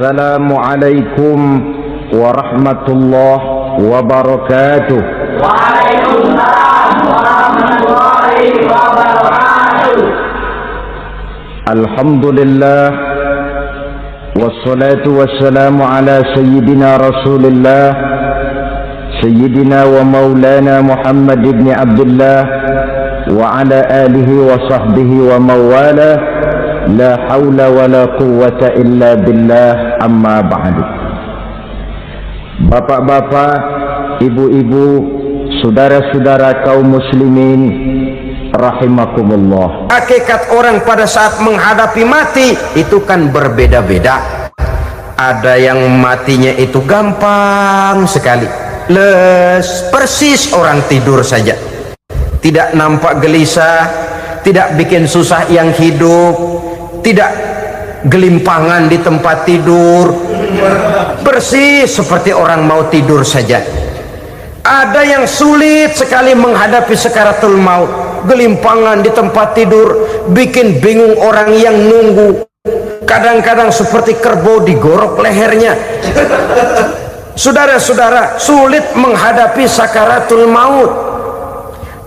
Assalamualaikum warahmatullahi wabarakatuh. Waalaikumsalam warahmatullahi wabarakatuh. Alhamdulillah wassalatu wassalamu ala sayyidina Rasulillah sayyidina wa maulana Muhammad ibn Abdullah wa ala alihi wa sahbihi wa mawala. La hawla wa la quwwata illa billah, amma ba'du. Bapak-bapak, ibu-ibu, saudara-saudara kaum muslimin rahimakumullah. Hakikat orang pada saat menghadapi mati itu kan berbeda-beda. Ada yang matinya itu gampang sekali, persis orang tidur saja, tidak nampak gelisah, tidak bikin susah yang hidup, tidak gelimpangan di tempat tidur, persis seperti orang mau tidur saja. Ada yang sulit sekali menghadapi sakaratul maut, gelimpangan di tempat tidur, bikin bingung orang yang nunggu, kadang-kadang seperti kerbau digorok lehernya. Saudara-saudara, sulit menghadapi sakaratul maut.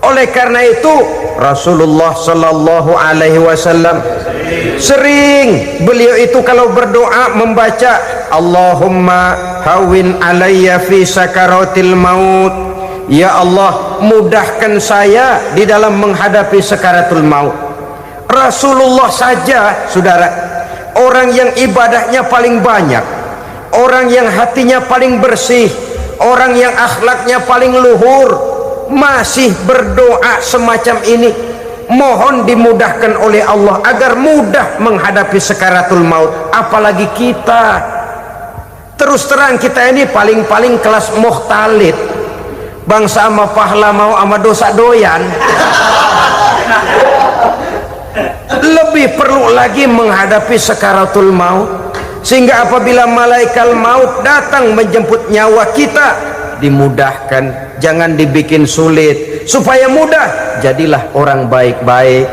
Oleh karena itu Rasulullah sallallahu alaihi wasallam sering beliau itu kalau berdoa membaca Allahumma hawin alayya fi sakaratil maut. Ya Allah, mudahkan saya di dalam menghadapi sakaratul maut. Rasulullah saja, saudara, orang yang ibadahnya paling banyak, orang yang hatinya paling bersih, orang yang akhlaknya paling luhur, masih berdoa semacam ini, mohon dimudahkan oleh Allah agar mudah menghadapi sakaratul maut. Apalagi kita, terus terang kita ini paling-paling kelas muhtalid, bangsa ama pahala mau ama dosa doyan. Lebih perlu lagi menghadapi sakaratul maut, sehingga apabila malaikat maut datang menjemput nyawa kita, dimudahkan, jangan dibikin sulit, supaya mudah. Jadilah orang baik-baik.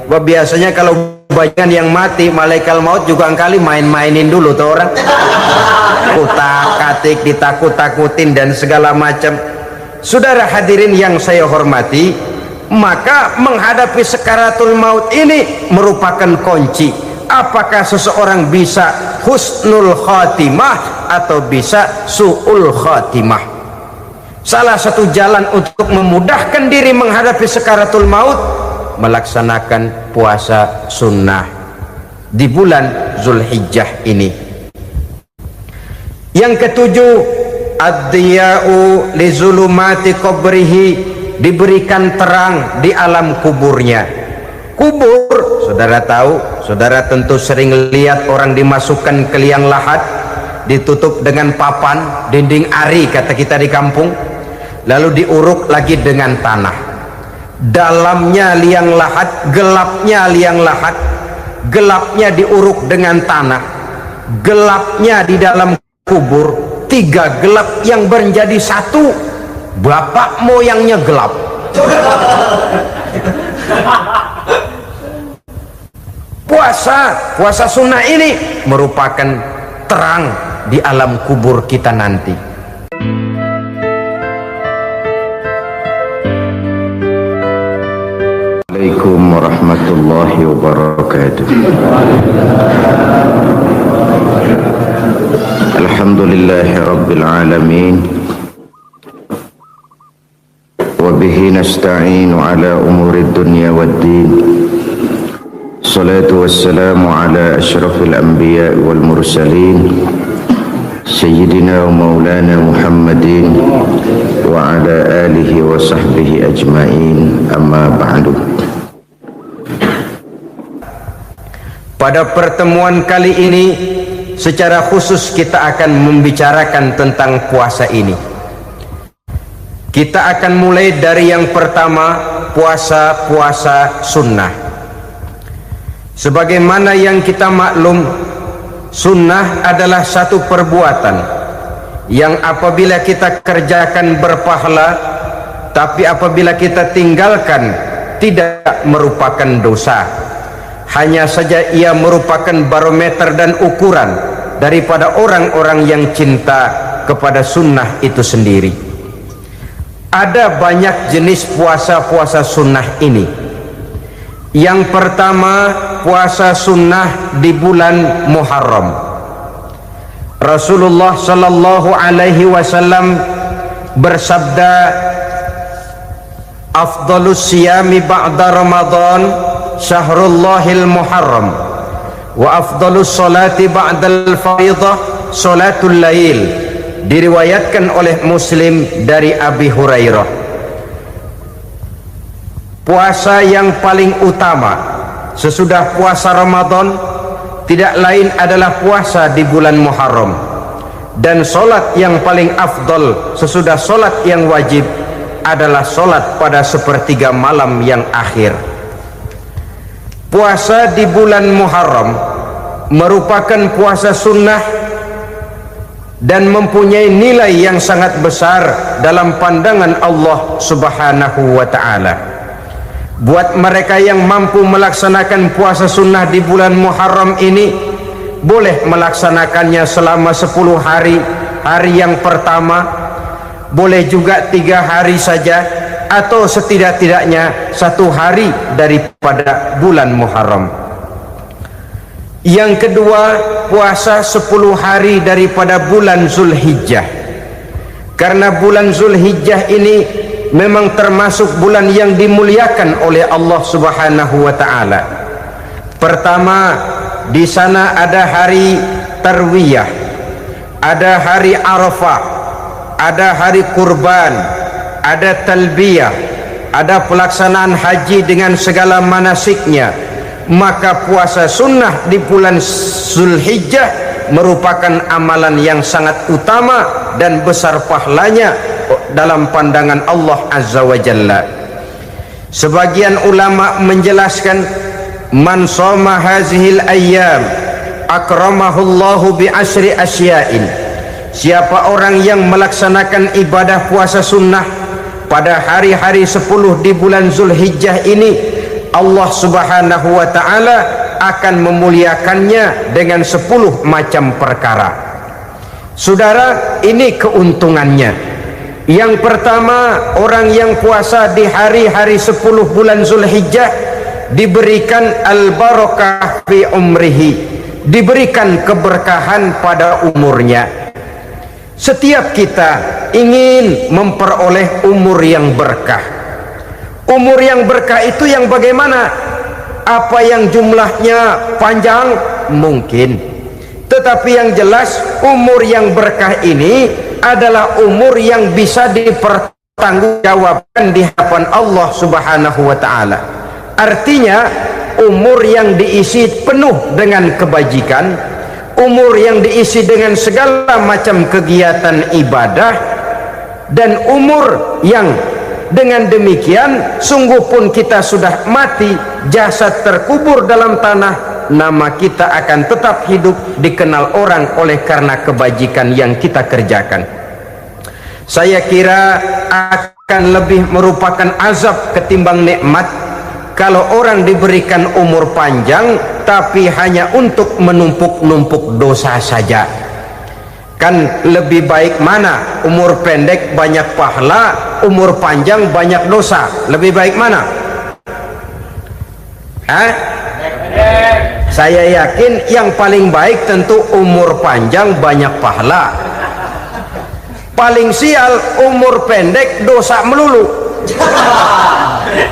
Biasanya kalau banyak yang mati, malaikat maut juga kali main-mainin dulu tuh orang, kutak-katik, ditakut-takutin dan segala macam. Saudara hadirin yang saya hormati, maka menghadapi sakaratul maut ini merupakan kunci. Apakah seseorang bisa husnul khatimah atau bisa su'ul khatimah? Salah satu jalan untuk memudahkan diri menghadapi sakaratul maut, melaksanakan puasa sunnah di bulan Zulhijjah ini. Yang ketujuh, ad-diya'u li zulumati qabrihi, diberikan terang di alam kuburnya. Kubur, saudara tahu, saudara tentu sering lihat orang dimasukkan ke liang lahat, ditutup dengan papan, dinding ari kata kita di kampung, lalu diuruk lagi dengan tanah. Dalamnya liang lahat, gelapnya liang lahat, gelapnya diuruk dengan tanah, gelapnya di dalam kubur, tiga gelap yang menjadi satu. Bapak moyangnya gelap. Puasa sunnah ini merupakan terang di alam kubur kita nanti. Assalamualaikum warahmatullahi wabarakatuh. Alhamdulillahi rabbil alamin, wa bihi nasta'inu ala umurid dunya waddin. Salatu wassalamu ala ashrafil anbiya wal mursalin, sayyidina wa maulana Muhammadin wa ala alihi wa sahbihi ajma'in, amma ba'du. Pada pertemuan kali ini secara khusus kita akan membicarakan tentang puasa ini. Kita akan mulai dari yang pertama, puasa sunnah. Sebagaimana yang kita maklum, sunnah adalah satu perbuatan yang apabila kita kerjakan berpahala, tapi apabila kita tinggalkan tidak merupakan dosa. Hanya saja ia merupakan barometer dan ukuran daripada orang-orang yang cinta kepada sunnah itu sendiri. Ada banyak jenis puasa-puasa sunnah ini. Yang pertama, puasa sunnah di bulan Muharram. Rasulullah sallallahu alaihi wasallam bersabda, afdalus siyami ba'da Ramadan syahrullahil Muharram wa afdalus salati ba'dal fariḍah salatul lail. Diriwayatkan oleh Muslim dari Abi Hurairah, puasa yang paling utama sesudah puasa Ramadan tidak lain adalah puasa di bulan Muharram, dan solat yang paling afdal sesudah solat yang wajib adalah solat pada sepertiga malam yang akhir. Puasa di bulan Muharram merupakan puasa sunnah dan mempunyai nilai yang sangat besar dalam pandangan Allah Subhanahu wa ta'ala. Buat mereka yang mampu melaksanakan puasa sunnah di bulan Muharram ini, boleh melaksanakannya selama 10 hari. Hari yang pertama boleh juga 3 hari saja, atau setidak-tidaknya 1 hari daripada bulan Muharram. Yang kedua, puasa 10 hari daripada bulan Zulhijjah. Karena bulan Zulhijjah ini memang termasuk bulan yang dimuliakan oleh Allah Subhanahu wa ta'ala. Pertama, di sana ada hari Tarwiyah, ada hari Arafah, ada hari Kurban, ada Talbiyah, ada pelaksanaan haji dengan segala manasiknya. Maka puasa sunnah di bulan Zulhijjah merupakan amalan yang sangat utama dan besar pahalanya dalam pandangan Allah Azza wa Jalla. Sebagian ulama menjelaskan, man shoma hazihil ayyam akramahullahu bi asyri asya'in. Siapa orang yang melaksanakan ibadah puasa sunnah pada hari-hari 10 di bulan Zulhijjah ini, Allah Subhanahu wa ta'ala akan memuliakannya dengan 10 macam perkara. Saudara, ini keuntungannya. Yang pertama, orang yang puasa di hari-hari 10 bulan Zulhijjah diberikan al-barakah fi umrihi, diberikan keberkahan pada umurnya. Setiap kita ingin memperoleh umur yang berkah. Umur yang berkah itu yang bagaimana? Apa yang jumlahnya panjang? Mungkin. Tetapi yang jelas, umur yang berkah ini adalah umur yang bisa dipertanggungjawabkan di hadapan Allah Subhanahu wa ta'ala. Artinya, umur yang diisi penuh dengan kebajikan, umur yang diisi dengan segala macam kegiatan ibadah, dan umur yang dengan demikian sungguh pun kita sudah mati, jasad terkubur dalam tanah, nama kita akan tetap hidup, dikenal orang oleh karena kebajikan yang kita kerjakan. Saya kira akan lebih merupakan azab ketimbang nikmat kalau orang diberikan umur panjang tapi hanya untuk menumpuk-numpuk dosa saja. Kan lebih baik mana? Umur pendek banyak pahala, umur panjang banyak dosa. Lebih baik mana? Hah? Saya yakin yang paling baik tentu umur panjang banyak pahala. Paling sial umur pendek dosa melulu.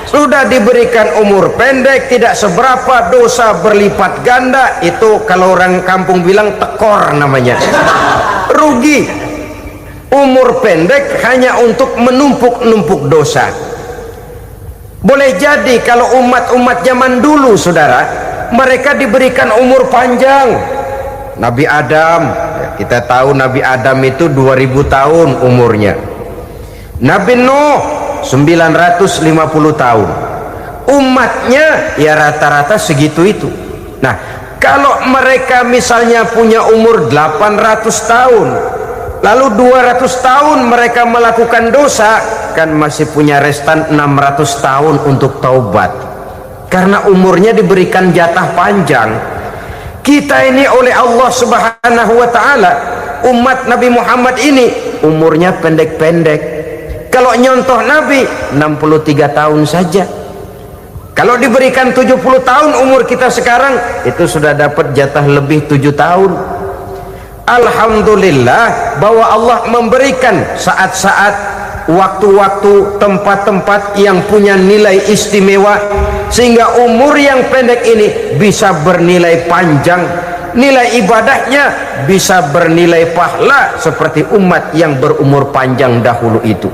Sudah diberikan umur pendek tidak seberapa, dosa berlipat ganda. Itu kalau orang kampung bilang tekor namanya. Rugi. Umur pendek hanya untuk menumpuk-numpuk dosa. Boleh jadi kalau umat-umat zaman dulu, saudara, mereka diberikan umur panjang. Nabi Adam, kita tahu Nabi Adam itu 2000 tahun umurnya. Nabi Nuh 950 tahun. Umatnya ya rata-rata segitu itu. Nah, kalau mereka misalnya punya umur 800 tahun, lalu 200 tahun mereka melakukan dosa, kan masih punya restan 600 tahun untuk taubat. Karena umurnya diberikan jatah panjang. Kita ini oleh Allah Subhanahu wa taala, umat Nabi Muhammad ini umurnya pendek-pendek. Kalau nyontoh Nabi 63 tahun saja. Kalau diberikan 70 tahun umur kita sekarang, itu sudah dapat jatah lebih 7 tahun. Alhamdulillah bahwa Allah memberikan saat-saat, waktu-waktu, tempat-tempat yang punya nilai istimewa, sehingga umur yang pendek ini bisa bernilai panjang, nilai ibadahnya bisa bernilai pahala seperti umat yang berumur panjang dahulu itu.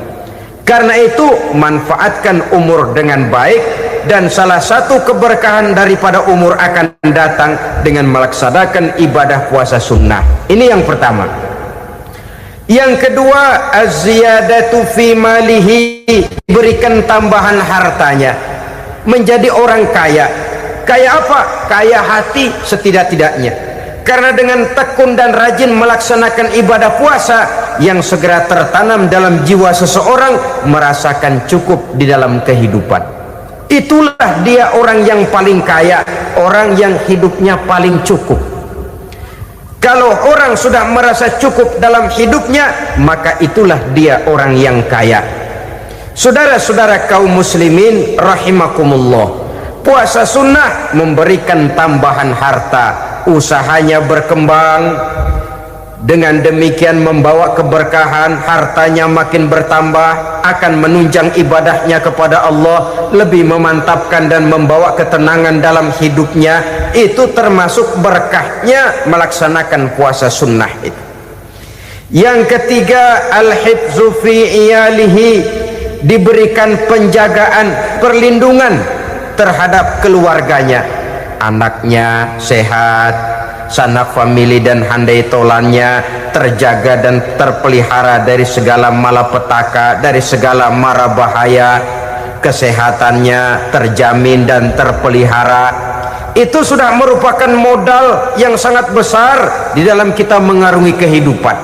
Karena itu manfaatkan umur dengan baik, dan salah satu keberkahan daripada umur akan datang dengan melaksanakan ibadah puasa sunnah. Ini yang pertama. Yang kedua, az-ziyadatu fi malihi, berikan tambahan hartanya, menjadi orang kaya. Kaya apa? Kaya hati setidak-tidaknya. Karena dengan tekun dan rajin melaksanakan ibadah puasa, yang segera tertanam dalam jiwa seseorang merasakan cukup di dalam kehidupan. Itulah dia orang yang paling kaya, orang yang hidupnya paling cukup. Kalau orang sudah merasa cukup dalam hidupnya, maka itulah dia orang yang kaya. Saudara-saudara kaum muslimin rahimakumullah, puasa sunnah memberikan tambahan harta, usahanya berkembang, dengan demikian membawa keberkahan, hartanya makin bertambah, akan menunjang ibadahnya kepada Allah, lebih memantapkan dan membawa ketenangan dalam hidupnya. Itu termasuk berkahnya melaksanakan puasa sunnah itu. Yang ketiga, al-hifzu fi iyalihi, diberikan penjagaan, perlindungan terhadap keluarganya, anaknya sehat, sanak famili dan handai tolannya terjaga dan terpelihara dari segala malapetaka, dari segala mara bahaya, kesehatannya terjamin dan terpelihara. Itu sudah merupakan modal yang sangat besar di dalam kita mengarungi kehidupan.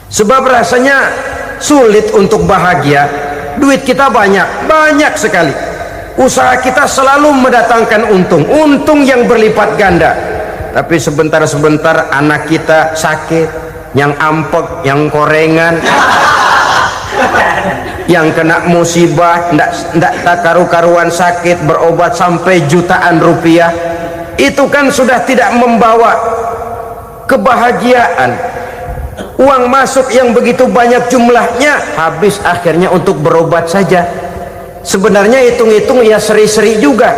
Sebab rasanya sulit untuk bahagia, duit kita banyak sekali, usaha kita selalu mendatangkan untung yang berlipat ganda. Tapi sebentar-sebentar anak kita sakit, yang ampek, yang korengan, yang kena musibah, ndak karu-karuan sakit, berobat sampai jutaan rupiah. Itu kan sudah tidak membawa kebahagiaan. Uang masuk yang begitu banyak jumlahnya, habis akhirnya untuk berobat saja. Sebenarnya hitung-hitung ya seri-seri juga.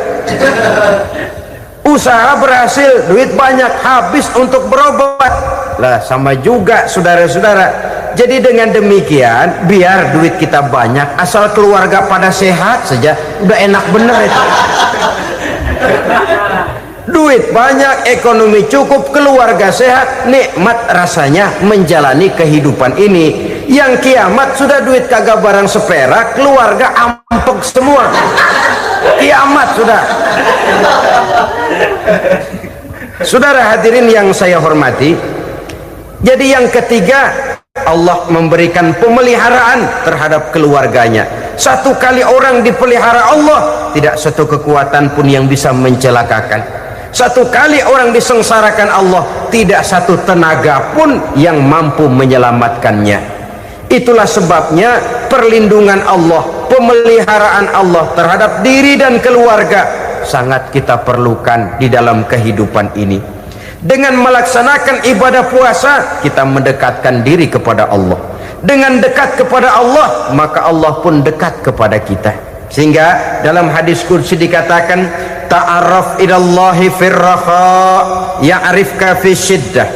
Usaha berhasil, duit banyak, habis untuk berobat. Lah sama juga saudara-saudara. Jadi dengan demikian, biar duit kita banyak, asal keluarga pada sehat saja, udah enak bener itu. Duit banyak, ekonomi cukup, keluarga sehat, nikmat rasanya menjalani kehidupan ini. Yang kiamat sudah duit kagak barang seperak, keluarga ampek semua. Kiamat sudah. Saudara hadirin yang saya hormati, jadi yang ketiga, Allah memberikan pemeliharaan terhadap keluarganya. Satu kali orang dipelihara Allah, tidak satu kekuatan pun yang bisa mencelakakan. Satu kali orang disengsarakan Allah, tidak satu tenaga pun yang mampu menyelamatkannya. Itulah sebabnya perlindungan Allah, pemeliharaan Allah terhadap diri dan keluarga sangat kita perlukan di dalam kehidupan ini. Dengan melaksanakan ibadah puasa, kita mendekatkan diri kepada Allah. Dengan dekat kepada Allah, maka Allah pun dekat kepada kita. Sehingga dalam hadis qudsi dikatakan, ta'arraf ilallahi firraha ya'rifka fi syiddah.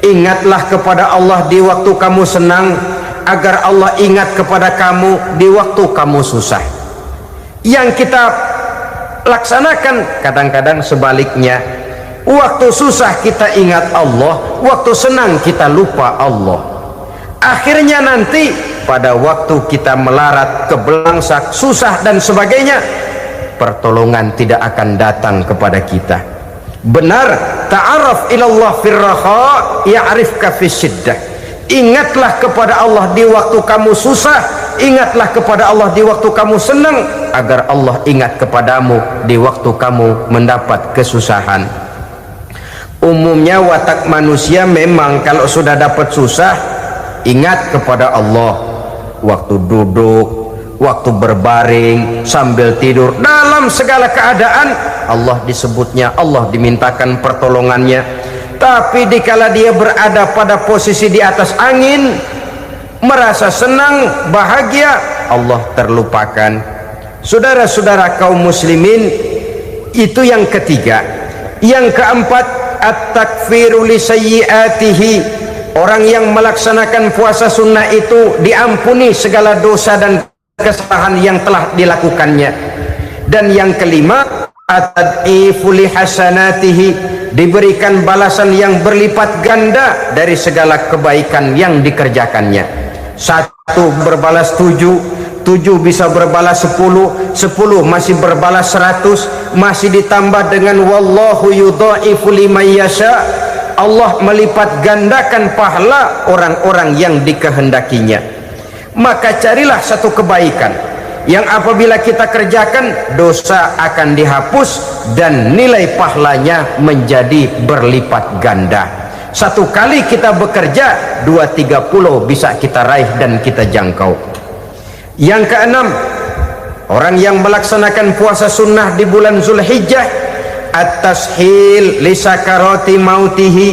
Ingatlah kepada Allah di waktu kamu senang, agar Allah ingat kepada kamu di waktu kamu susah. Yang kita laksanakan kadang-kadang sebaliknya. Waktu susah kita ingat Allah, waktu senang kita lupa Allah. Akhirnya nanti pada waktu kita melarat, kebelangsak, susah dan sebagainya, pertolongan tidak akan datang kepada kita. Benar, ta'arraf ilallah firraha ya'rifka fi syiddah. Ingatlah kepada Allah di waktu kamu susah, ingatlah kepada Allah di waktu kamu senang, agar Allah ingat kepadamu di waktu kamu mendapat kesusahan. Umumnya watak manusia memang kalau sudah dapat susah ingat kepada Allah, waktu duduk, waktu berbaring, sambil tidur, dalam segala keadaan Allah disebutnya, Allah dimintakan pertolongannya. Tapi dikala dia berada pada posisi di atas angin, merasa senang, bahagia, Allah terlupakan. Saudara-saudara kaum muslimin, itu yang ketiga. Yang keempat, at-takfiru li sayyiatihi. Orang yang melaksanakan puasa sunnah itu diampuni segala dosa dan kesalahan yang telah dilakukannya. Dan yang kelima, at-tad'ifu li hasanatihi, diberikan balasan yang berlipat ganda dari segala kebaikan yang dikerjakannya. 1 berbalas 7, 7 bisa berbalas 10, 10 masih berbalas 100, masih ditambah dengan wallahu yudha'ifu liman yasha. Allah melipat gandakan pahala orang-orang yang dikehendakinya. Maka carilah satu kebaikan yang apabila kita kerjakan, dosa akan dihapus dan nilai pahalanya menjadi berlipat ganda. 1 kali kita bekerja, 2-3 pulau bisa kita raih dan kita jangkau. Yang keenam, orang yang melaksanakan puasa sunnah di bulan Zulhijjah, at-tashil li sakarati mautihi,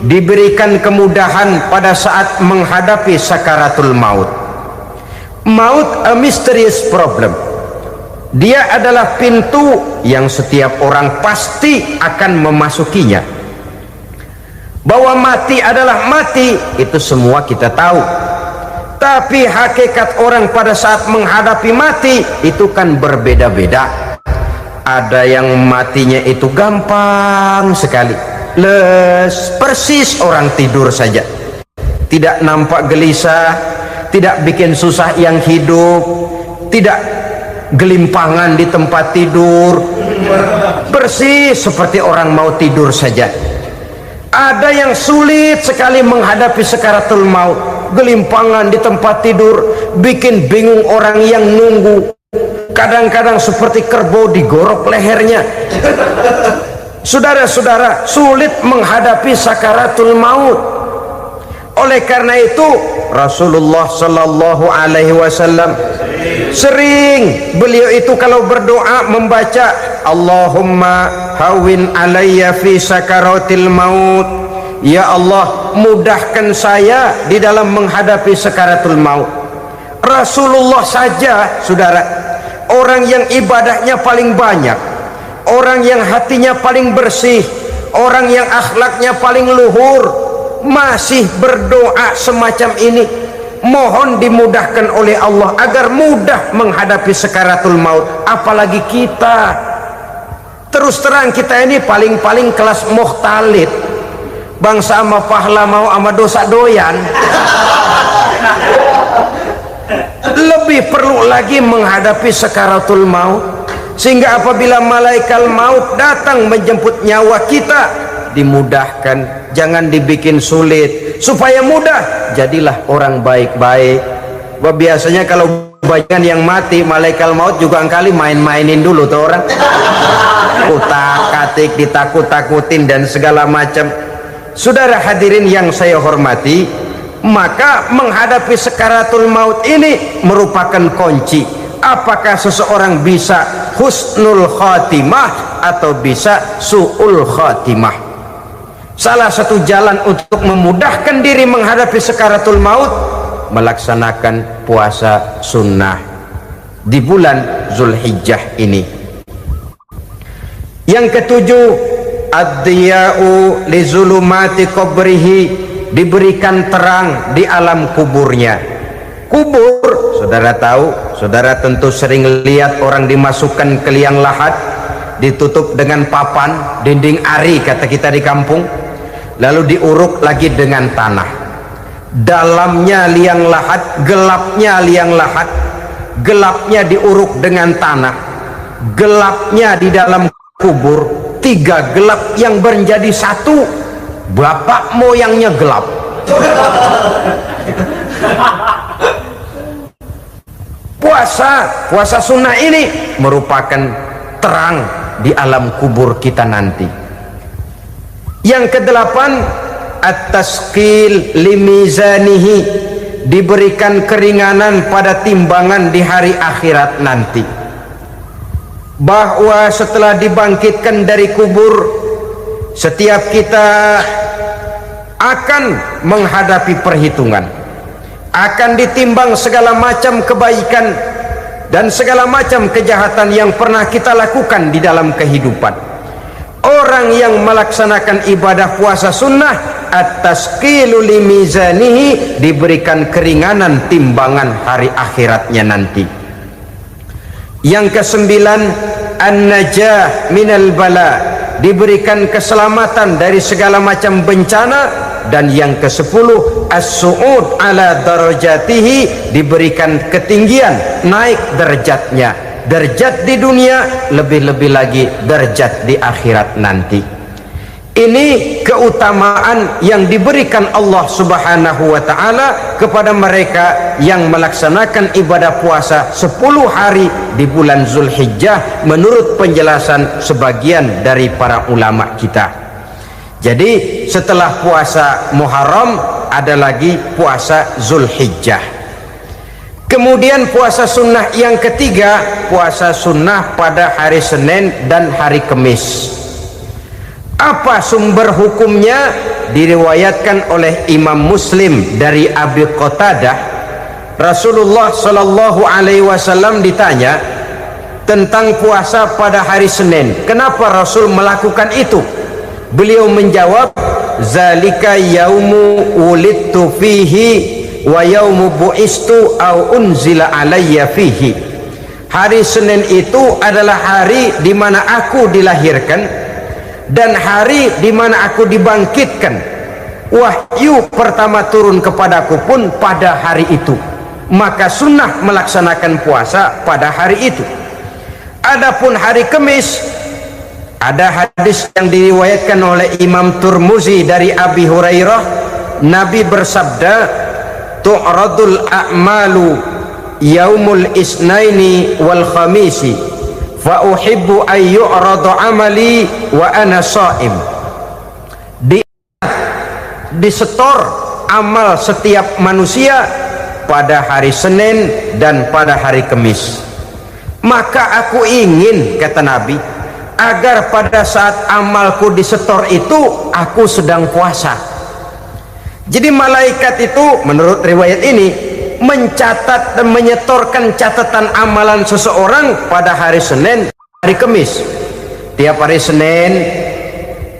diberikan kemudahan pada saat menghadapi sakaratul maut. Maut a mysterious problem. Dia adalah pintu yang setiap orang pasti akan memasukinya. Bahwa mati adalah mati, itu semua kita tahu. Tapi hakikat orang pada saat menghadapi mati itu kan berbeda-beda. Ada yang matinya itu gampang sekali, persis orang tidur saja, tidak nampak gelisah, tidak bikin susah yang hidup, tidak gelimpangan di tempat tidur, persis seperti orang mau tidur saja. Ada yang sulit sekali menghadapi sakaratul maut, gelimpangan di tempat tidur, bikin bingung orang yang nunggu, kadang-kadang seperti kerbau digorok lehernya. Saudara-saudara, sulit menghadapi sakaratul maut. Oleh karena itu Rasulullah sallallahu alaihi wasallam sering beliau itu kalau berdoa membaca Allahumma hawin alayya fi sakaratil maut. Ya Allah, mudahkan saya di dalam menghadapi sakaratul maut. Rasulullah saja, saudara, orang yang ibadahnya paling banyak, orang yang hatinya paling bersih, orang yang akhlaknya paling luhur, masih berdoa semacam ini, mohon dimudahkan oleh Allah agar mudah menghadapi sakaratul maut. Apalagi kita, terus terang kita ini paling-paling kelas muhtalid, bangsa sama pahala mau sama dosa doyan. Lebih perlu lagi menghadapi sakaratul maut, sehingga apabila malaikat maut datang menjemput nyawa kita, dimudahkan, jangan dibikin sulit, supaya mudah. Jadilah orang baik-baik. Biasanya kalau banyak yang mati, malaikat maut juga kali main-mainin dulu tuh orang, utak-atik, ditakut-takutin dan segala macam. Saudara hadirin yang saya hormati, maka menghadapi sakaratul maut ini merupakan kunci. Apakah seseorang bisa husnul khatimah atau bisa su'ul khatimah? Salah satu jalan untuk memudahkan diri menghadapi sakaratul maut, melaksanakan puasa sunnah di bulan Zulhijjah ini. Yang ketujuh, ad-diya'u li zulumati qabrihi, diberikan terang di alam kuburnya. Kubur, saudara tahu, saudara tentu sering lihat orang dimasukkan ke liang lahat, ditutup dengan papan, dinding ari kata kita di kampung, lalu diuruk lagi dengan tanah. Dalamnya liang lahat, gelapnya liang lahat, gelapnya diuruk dengan tanah, gelapnya di dalam kubur, 3 gelap yang menjadi satu. Bapak moyangnya gelap. Puasa sunnah ini merupakan terang di alam kubur kita nanti. Yang kedelapan, at-tasqil limizanihi, diberikan keringanan pada timbangan di hari akhirat nanti. Bahwa setelah dibangkitkan dari kubur, setiap kita akan menghadapi perhitungan, akan ditimbang segala macam kebaikan dan segala macam kejahatan yang pernah kita lakukan di dalam kehidupan. Orang yang melaksanakan ibadah puasa sunnah, at-tasqilu limizanihi, diberikan keringanan timbangan hari akhiratnya nanti. Yang kesembilan, an-najah minal bala, diberikan keselamatan dari segala macam bencana. Dan yang kesepuluh, as-su'ud ala darajatihi, diberikan ketinggian, naik derajatnya, derajat di dunia, lebih-lebih lagi derajat di akhirat nanti. Ini keutamaan yang diberikan Allah Subhanahu wa ta'ala kepada mereka yang melaksanakan ibadah puasa 10 hari di bulan Zulhijjah menurut penjelasan sebagian dari para ulama kita. Jadi setelah puasa Muharram ada lagi puasa Zulhijjah. Kemudian puasa sunnah yang ketiga, puasa sunnah pada hari Senin dan hari Kamis. Apa sumber hukumnya? Diriwayatkan oleh Imam Muslim dari Abi Qatadah, Rasulullah Shallallahu Alaihi Wasallam ditanya tentang puasa pada hari Senin, kenapa Rasul melakukan itu? Beliau menjawab, zalika yaumu wulidtu fihi wa yaumu bu'istu au unzila alayya fihi. Hari Senin itu adalah hari di mana aku dilahirkan dan hari di mana aku dibangkitkan. Wahyu pertama turun kepadaku pun pada hari itu. Maka sunnah melaksanakan puasa pada hari itu. Adapun hari Kamis, ada hadis yang diriwayatkan oleh Imam Turmuzi dari Abi Hurairah, Nabi bersabda, tu'radul a'malu yaumul isnaini wal khamisi fa uhibbu ay yu'radu amali wa ana sha'im. Disetor amal setiap manusia pada hari Senin dan pada hari Kamis. Maka aku ingin, kata Nabi, agar pada saat amalku disetor itu aku sedang puasa. Jadi malaikat itu menurut riwayat ini mencatat dan menyetorkan catatan amalan seseorang pada hari Senin, hari Kamis. Tiap hari Senin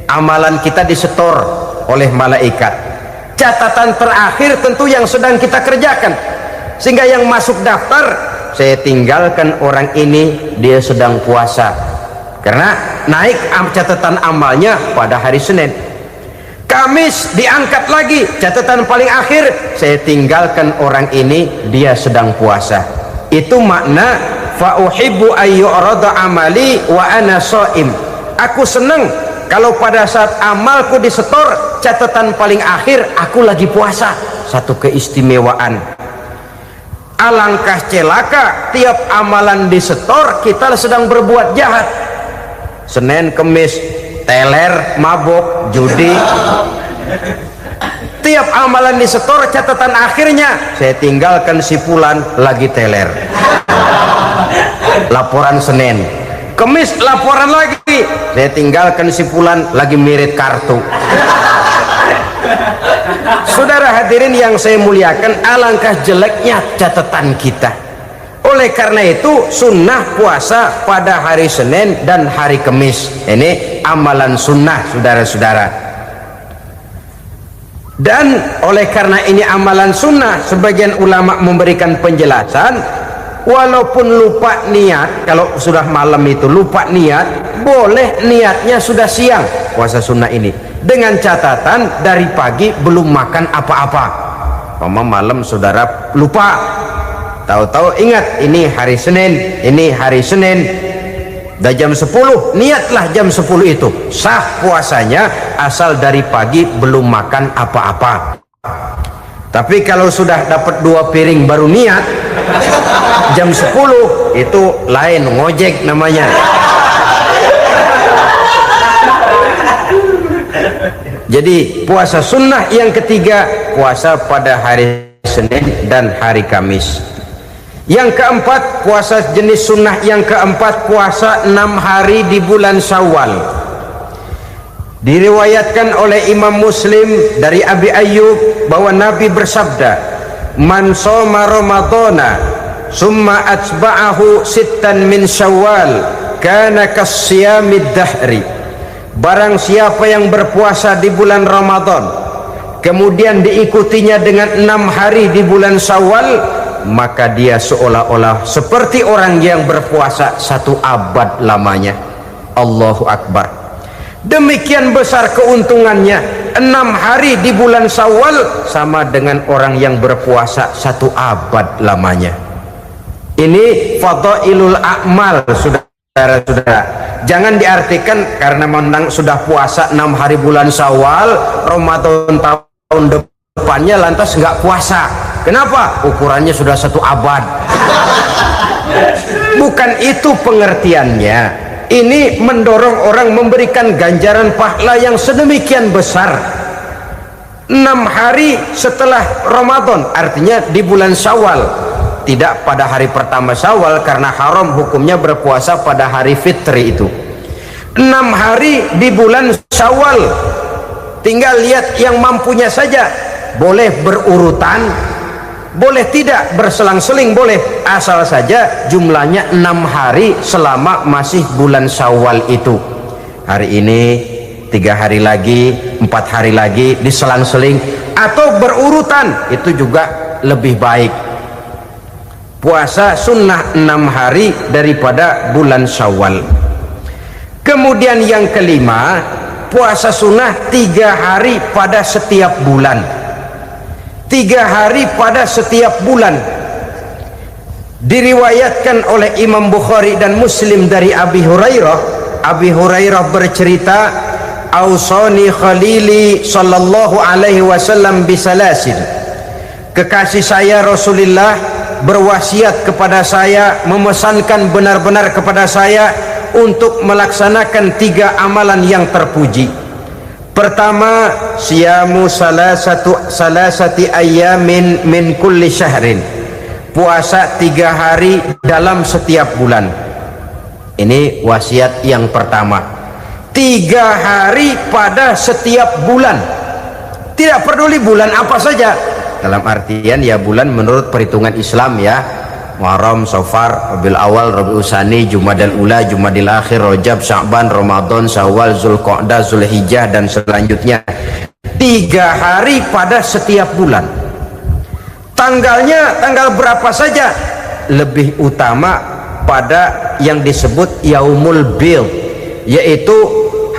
amalan kita disetor oleh malaikat. Catatan terakhir tentu yang sedang kita kerjakan, sehingga yang masuk daftar, saya tinggalkan orang ini, dia sedang puasa, karena naik catatan amalnya pada hari Senin. Kamis diangkat lagi, catatan paling akhir, saya tinggalkan orang ini, dia sedang puasa. Itu makna fa uhibbu ayyurada amali wa ana shaim. Aku senang kalau pada saat amalku disetor, catatan paling akhir aku lagi puasa. Satu keistimewaan. Alangkah celaka tiap amalan disetor kita sedang berbuat jahat. Senin, Kamis, teler, mabok, judi. Tiap amalan disetor, catatan akhirnya saya tinggalkan si fulan lagi teler. Laporan Senin. Kamis laporan lagi, saya tinggalkan si fulan lagi mirit kartu. Saudara hadirin yang saya muliakan, alangkah jeleknya catatan kita. Oleh karena itu sunnah puasa pada hari Senin dan hari Kamis. Ini amalan sunnah, saudara-saudara. Dan oleh karena ini amalan sunnah, sebagian ulama memberikan penjelasan, walaupun lupa niat, kalau sudah malam itu lupa niat, boleh niatnya sudah siang puasa sunnah ini, dengan catatan dari pagi belum makan apa-apa. Malam saudara lupa, tahu-tahu ingat ini hari Senin, ini hari Senin, dah jam 10, niatlah jam 10 itu, sah puasanya asal dari pagi belum makan apa-apa. Tapi kalau sudah dapat 2 piring baru niat jam 10, itu lain, ngojek namanya. Jadi puasa sunnah yang ketiga, puasa pada hari Senin dan hari Kamis. Yang keempat, puasa jenis sunnah yang keempat, puasa 6 hari di bulan Syawal. Diriwayatkan oleh Imam Muslim dari Abi Ayyub bahwa Nabi bersabda, "Man shoma Ramadhana summa atba'ahu sittan min Syawal kana kasyamid dahri." Barang siapa yang berpuasa di bulan Ramadan kemudian diikutinya dengan 6 hari di bulan Syawal, maka dia seolah-olah seperti orang yang berpuasa 1 abad lamanya. Allahu Akbar. Demikian besar keuntungannya. 6 hari di bulan Syawal sama dengan orang yang berpuasa 1 abad lamanya. Ini fadailul a'mal, saudara-saudara. Jangan diartikan karena menang sudah puasa 6 hari bulan Syawal, Ramadan tahun depannya lantas nggak puasa. Kenapa? Ukurannya sudah 1 abad. Bukan itu pengertiannya. Ini mendorong orang memberikan ganjaran pahala yang sedemikian besar. 6 hari setelah Ramadan, artinya di bulan Syawal. Tidak pada hari pertama Syawal karena haram hukumnya berpuasa pada hari fitri itu. 6 hari di bulan Syawal. Tinggal lihat yang mampunya saja. Boleh berurutan, boleh tidak berselang-seling, boleh, asal saja jumlahnya 6 hari selama masih bulan Syawal itu. Hari ini 3 hari lagi, 4 hari lagi, diselang-seling atau berurutan, itu juga lebih baik. Puasa sunnah 6 hari daripada bulan Syawal. Kemudian yang kelima, puasa sunnah 3 hari pada setiap bulan. 3 hari pada setiap bulan. Diriwayatkan oleh Imam Bukhari dan Muslim dari Abi Hurairah. Abi Hurairah bercerita, "Ausani khalili sallallahu alaihi wasallam bisalasin." Kekasih saya Rasulullah berwasiat kepada saya, memesankan benar-benar kepada saya untuk melaksanakan 3 amalan yang terpuji. Pertama, siyamu salasati ayyamin min kulli syahrin. Puasa 3 hari dalam setiap bulan. Ini wasiat yang pertama. 3 hari pada setiap bulan. Tidak peduli bulan apa saja. Dalam artian ya bulan menurut perhitungan Islam ya, Muharram, Safar, Rabiul Awal, Rabiul Tsani, Jumadal Ula, Jumadil Akhir, Rajab, Sya'ban, Ramadan, Syawal, Zulqa'dah, Zulhijjah dan selanjutnya. 3 hari pada setiap bulan. Tanggalnya tanggal berapa saja, lebih utama pada yang disebut Yaumul Bid, yaitu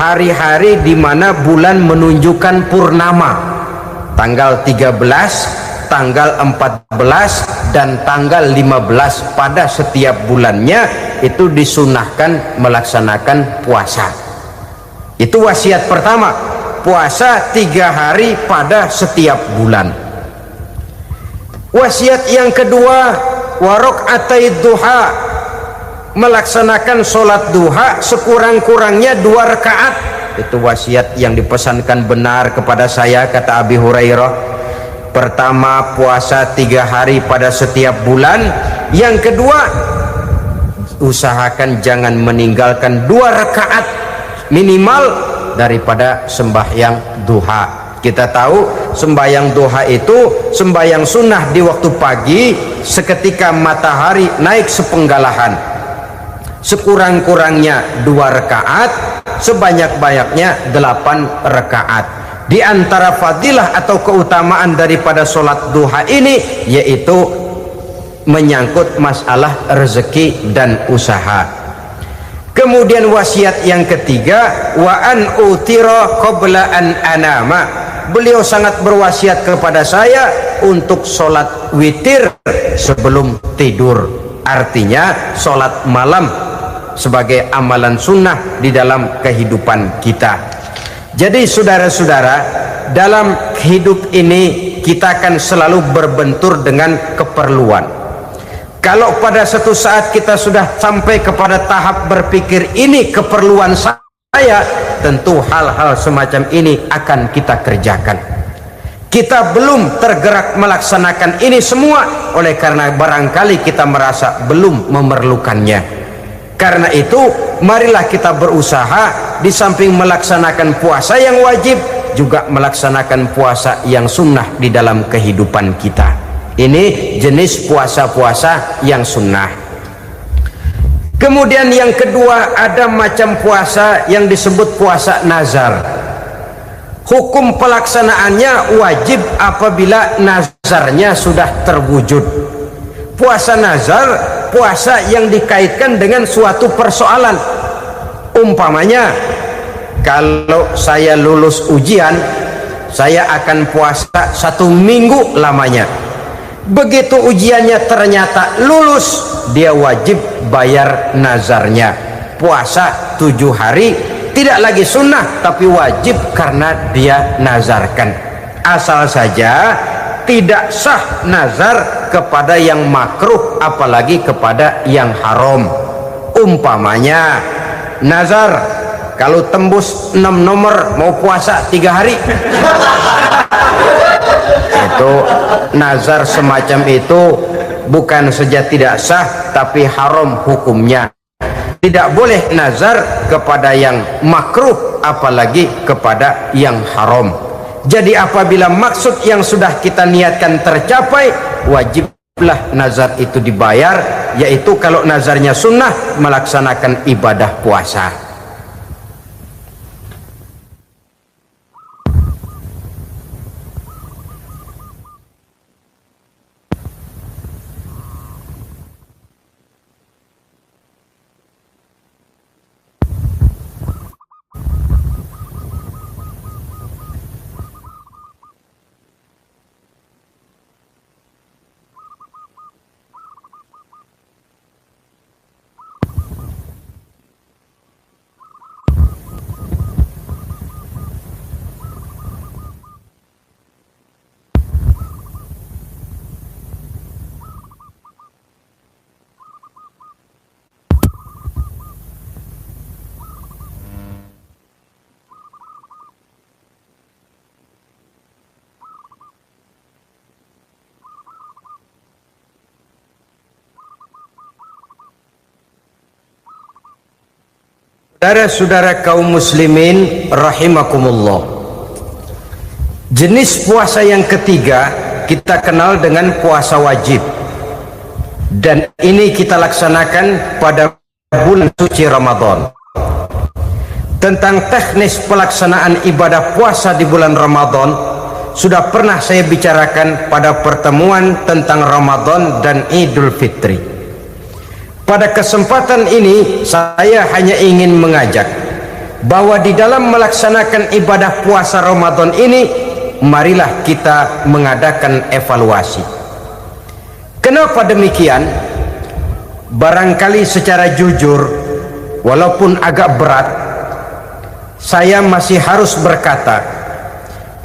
hari-hari di mana bulan menunjukkan purnama. Tanggal 13, tanggal 14 dan tanggal 15 pada setiap bulannya itu disunahkan melaksanakan puasa. Itu wasiat pertama, puasa 3 hari pada setiap bulan. Wasiat yang kedua, warok'atai duha, melaksanakan sholat duha sekurang-kurangnya 2 rakaat. Itu wasiat yang dipesankan benar kepada saya, kata Abi Hurairah. Pertama, puasa 3 hari pada setiap bulan. Yang kedua, usahakan jangan meninggalkan 2 rakaat minimal daripada sembahyang duha. Kita tahu sembahyang duha itu sembahyang sunnah di waktu pagi seketika matahari naik sepenggalahan. Sekurang-kurangnya 2 rakaat, sebanyak-banyaknya 8 rakaat. Di antara fadilah atau keutamaan daripada sholat duha ini yaitu menyangkut masalah rezeki dan usaha. Kemudian wasiat yang ketiga, wa an utira qabla an anama. Beliau sangat berwasiat kepada saya untuk sholat witir sebelum tidur. Artinya sholat malam sebagai amalan sunnah di dalam kehidupan kita. Jadi saudara-saudara, dalam hidup ini kita akan selalu berbentur dengan keperluan. Kalau pada suatu saat kita sudah sampai kepada tahap berpikir ini keperluan saya, saya, tentu hal-hal semacam ini akan kita kerjakan. Kita belum tergerak melaksanakan ini semua, oleh karena barangkali kita merasa belum memerlukannya. Karena itu marilah kita berusaha, di samping melaksanakan puasa yang wajib, juga melaksanakan puasa yang sunnah di dalam kehidupan kita. Ini jenis puasa-puasa yang sunnah. Kemudian yang kedua, ada macam puasa yang disebut puasa nazar. Hukum pelaksanaannya wajib apabila nazarnya sudah terwujud. Puasa nazar, puasa yang dikaitkan dengan suatu persoalan. Umpamanya, kalau saya lulus ujian, saya akan puasa 1 minggu lamanya. Begitu ujiannya ternyata lulus, dia wajib bayar nazarnya. Puasa 7 hari, tidak lagi sunnah tapi wajib karena dia nazarkan. Asal saja tidak sah nazar kepada yang makruh, apalagi kepada yang haram. Umpamanya nazar, kalau tembus 6 nomor mau puasa 3 hari. Itu nazar semacam itu bukan saja tidak sah tapi haram hukumnya. Tidak boleh nazar kepada yang makruh, apalagi kepada yang haram. Jadi apabila maksud yang sudah kita niatkan tercapai, wajiblah nazar itu dibayar, yaitu kalau nazarnya sunnah, melaksanakan ibadah puasa. Saudara-saudara kaum muslimin rahimakumullah, jenis puasa yang ketiga kita kenal dengan puasa wajib, dan ini kita laksanakan pada bulan suci Ramadan. Tentang teknis pelaksanaan ibadah puasa di bulan Ramadan sudah pernah saya bicarakan pada pertemuan tentang Ramadan dan Idul Fitri. Pada kesempatan ini saya hanya ingin mengajak bahwa di dalam melaksanakan ibadah puasa Ramadan ini, marilah kita mengadakan evaluasi. Kenapa demikian? Barangkali secara jujur, walaupun agak berat, saya masih harus berkata,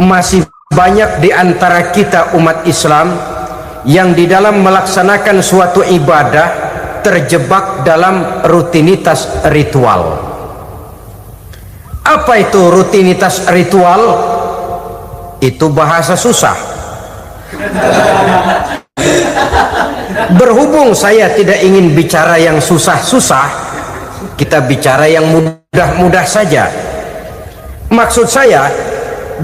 masih banyak di antara kita umat Islam yang di dalam melaksanakan suatu ibadah terjebak dalam rutinitas ritual. Apa itu rutinitas ritual? Itu bahasa susah. Berhubung saya tidak ingin bicara yang susah-susah, kita bicara yang mudah-mudah saja. Maksud saya,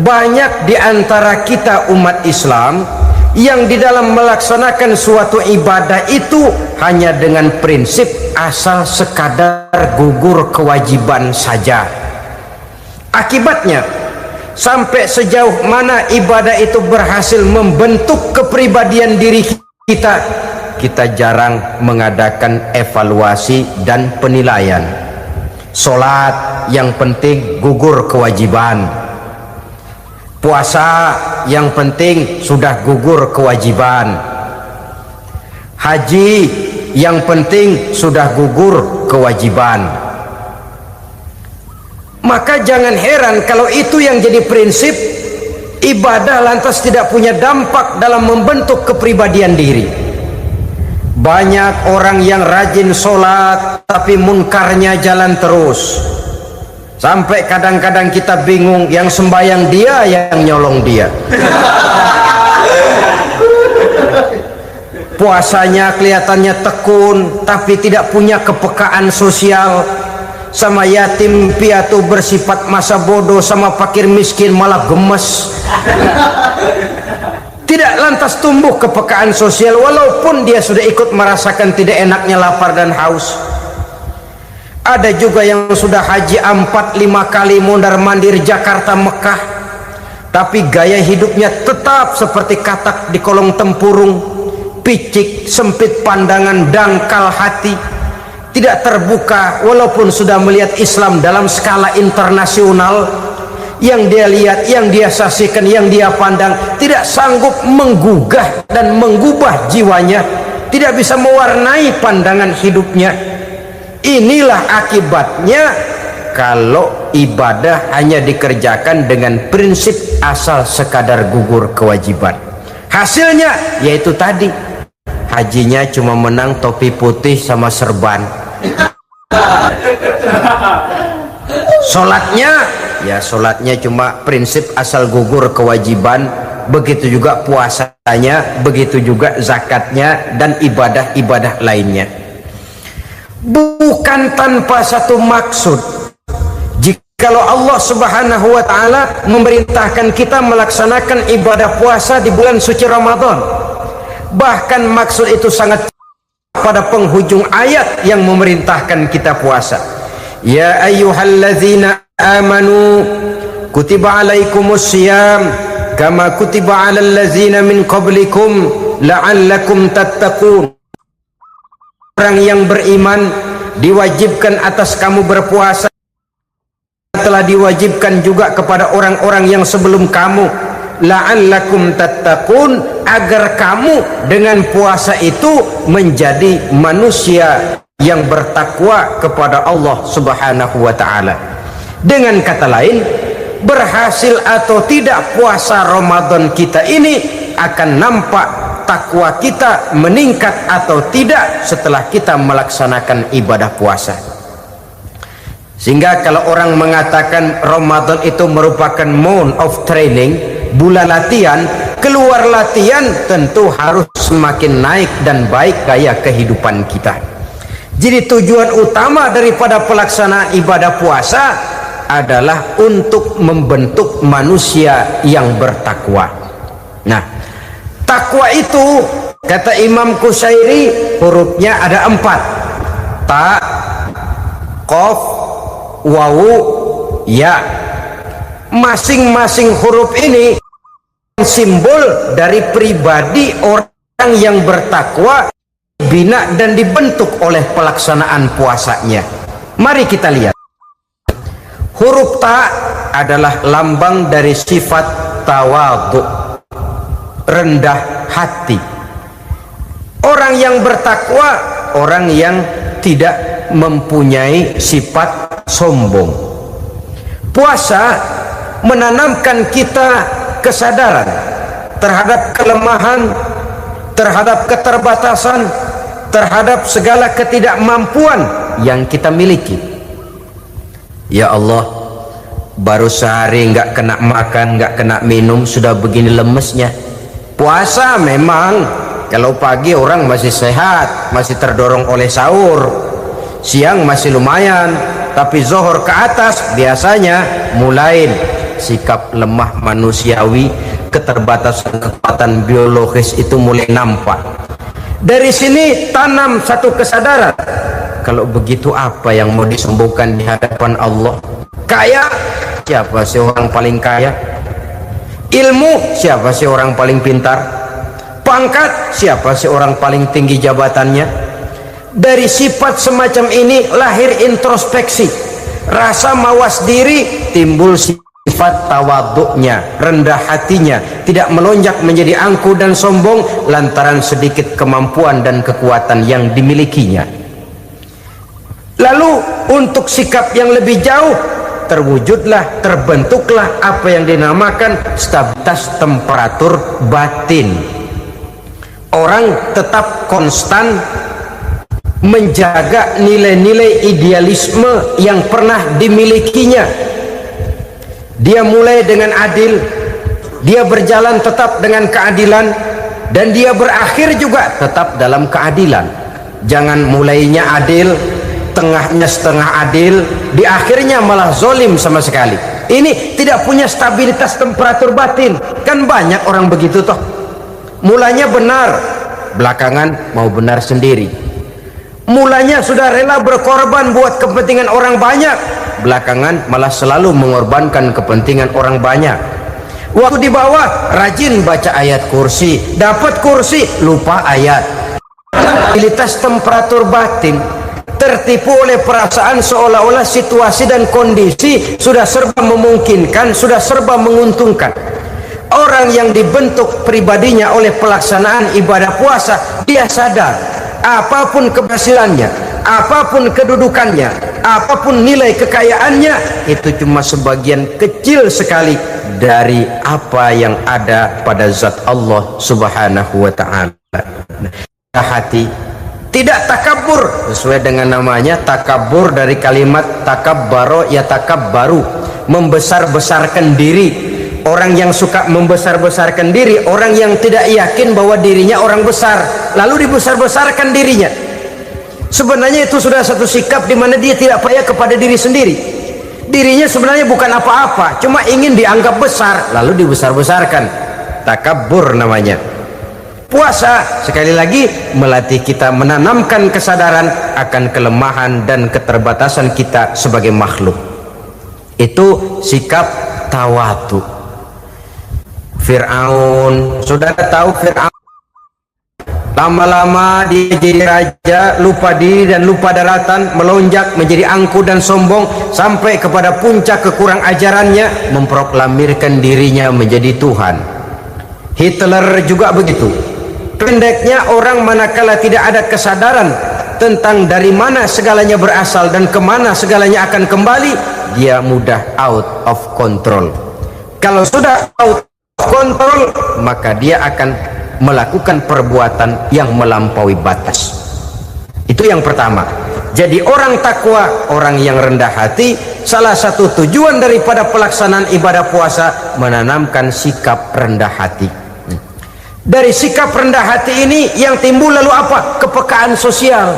banyak di antara kita umat Islam yang di dalam melaksanakan suatu ibadah itu hanya dengan prinsip asal sekadar gugur kewajiban saja. Akibatnya, sampai sejauh mana ibadah itu berhasil membentuk kepribadian diri kita, kita jarang mengadakan evaluasi dan penilaian. Salat yang penting gugur kewajiban, puasa yang penting sudah gugur kewajiban, haji yang penting sudah gugur kewajiban. Maka jangan heran kalau itu yang jadi prinsip, ibadah lantas tidak punya dampak dalam membentuk kepribadian diri. Banyak orang yang rajin sholat tapi munkarnya jalan terus. Sampai kadang-kadang kita bingung, yang sembahyang dia, yang nyolong dia. Puasanya kelihatannya tekun, tapi tidak punya kepekaan sosial. Sama yatim piatu bersifat masa bodoh, sama fakir miskin malah gemes. Tidak lantas tumbuh kepekaan sosial, walaupun dia sudah ikut merasakan tidak enaknya lapar dan haus. Ada juga yang sudah haji 4-5 kali mondar-mandir Jakarta Mekah, tapi gaya hidupnya tetap seperti katak di kolong tempurung, picik, sempit pandangan, dangkal hati, tidak terbuka walaupun sudah melihat Islam dalam skala internasional. Yang dia lihat, yang dia saksikan, yang dia pandang tidak sanggup menggugah dan mengubah jiwanya, tidak bisa mewarnai pandangan hidupnya. Inilah akibatnya kalau ibadah hanya dikerjakan dengan prinsip asal sekadar gugur kewajiban. Hasilnya yaitu tadi, hajinya cuma menang topi putih sama serban. Sholatnya cuma prinsip asal gugur kewajiban. Begitu juga puasanya, begitu juga zakatnya dan ibadah-ibadah lainnya. Bukan tanpa satu maksud. Jikalau Allah Subhanahu wa ta'ala memerintahkan kita melaksanakan ibadah puasa di bulan suci Ramadan, bahkan maksud itu sangat pada penghujung ayat yang memerintahkan kita puasa. Ya ayyuhalladzina amanu kutiba alaikumus syiyam kama kutiba alal ladzina min qablikum la'allakum tattaqun. Orang yang beriman diwajibkan atas kamu berpuasa, telah diwajibkan juga kepada orang-orang yang sebelum kamu, la'allakum tattaqun, agar kamu dengan puasa itu menjadi manusia yang bertakwa kepada Allah Subhanahu wa ta'ala. Dengan kata lain, berhasil atau tidak puasa Ramadan kita ini akan nampak takwa kita meningkat atau tidak setelah kita melaksanakan ibadah puasa. Sehingga kalau orang mengatakan Ramadan itu merupakan month of training, bulan latihan, keluar latihan tentu harus semakin naik dan baik gaya kehidupan kita. Jadi tujuan utama daripada pelaksanaan ibadah puasa adalah untuk membentuk manusia yang bertakwa. Nah, takwa itu kata Imam Qusairi hurufnya ada 4, ta, qaf, wawu, ya. Masing-masing huruf ini simbol dari pribadi orang yang bertakwa, bina dan dibentuk oleh pelaksanaan puasanya. Mari kita lihat. Huruf ta adalah lambang dari sifat tawadhu, rendah hati. Orang yang bertakwa, orang yang tidak mempunyai sifat sombong. Puasa menanamkan kita kesadaran terhadap kelemahan, terhadap keterbatasan, terhadap segala ketidakmampuan yang kita miliki. Ya Allah, baru sehari nggak kena makan, nggak kena minum, sudah begini lemesnya. Puasa memang kalau pagi orang masih sehat, masih terdorong oleh sahur, siang masih lumayan, tapi zuhur ke atas biasanya mulai sikap lemah manusiawi, keterbatasan kekuatan biologis itu mulai nampak. Dari sini tanam satu kesadaran, kalau begitu apa yang mau disembuhkan di hadapan Allah? Kaya, siapa sih orang paling kaya? Ilmu, siapa sih orang paling pintar? Pangkat, siapa sih orang paling tinggi jabatannya? Dari sifat semacam ini lahir introspeksi, rasa mawas diri, timbul sifat tawaduknya, rendah hatinya, tidak melonjak menjadi angkuh dan sombong lantaran sedikit kemampuan dan kekuatan yang dimilikinya. Lalu untuk sikap yang lebih jauh, terwujudlah, terbentuklah apa yang dinamakan stabilitas temperatur batin. Orang tetap konstan menjaga nilai-nilai idealisme yang pernah dimilikinya. Dia mulai dengan adil, dia berjalan tetap dengan keadilan, dan dia berakhir juga tetap dalam keadilan. Jangan mulainya adil, tengahnya setengah adil, di akhirnya malah zolim sama sekali. Ini tidak punya stabilitas temperatur batin. Kan banyak orang begitu toh. Mulanya benar, belakangan mau benar sendiri. Mulanya sudah rela berkorban buat kepentingan orang banyak, belakangan malah selalu mengorbankan kepentingan orang banyak. Waktu di bawah rajin baca ayat kursi, dapat kursi lupa ayat. Stabilitas temperatur batin, tertipu oleh perasaan seolah-olah situasi dan kondisi sudah serba memungkinkan, sudah serba menguntungkan. Orang yang dibentuk pribadinya oleh pelaksanaan ibadah puasa, dia sadar apapun keberhasilannya, apapun kedudukannya, apapun nilai kekayaannya, itu cuma sebagian kecil sekali dari apa yang ada pada zat Allah Subhanahu wa ta'ala. Hati tidak takabur, sesuai dengan namanya takabur dari kalimat takabbaro ya takabbaru, membesar-besarkan diri. Orang yang suka membesar-besarkan diri, orang yang tidak yakin bahwa dirinya orang besar, lalu dibesar-besarkan dirinya. Sebenarnya itu sudah satu sikap di mana dia tidak percaya kepada diri sendiri. Dirinya sebenarnya bukan apa-apa, cuma ingin dianggap besar, lalu dibesar-besarkan. Takabbur namanya. Puasa sekali lagi melatih kita menanamkan kesadaran akan kelemahan dan keterbatasan kita sebagai makhluk. Itu sikap tawadu. Fir'aun, saudara tahu Fir'aun, lama-lama dia jadi raja, lupa diri dan lupa daratan, melonjak menjadi angkuh dan sombong sampai kepada puncak kekurang ajarannya, memproklamirkan dirinya menjadi Tuhan. Hitler juga begitu. Pendeknya, orang manakala tidak ada kesadaran tentang dari mana segalanya berasal dan kemana segalanya akan kembali, dia mudah out of control. Kalau sudah out kontrol, maka dia akan melakukan perbuatan yang melampaui batas. Itu yang pertama. Jadi orang takwa, orang yang rendah hati, salah satu tujuan daripada pelaksanaan ibadah puasa menanamkan sikap rendah hati. Dari sikap rendah hati ini yang timbul lalu apa? Kepekaan sosial.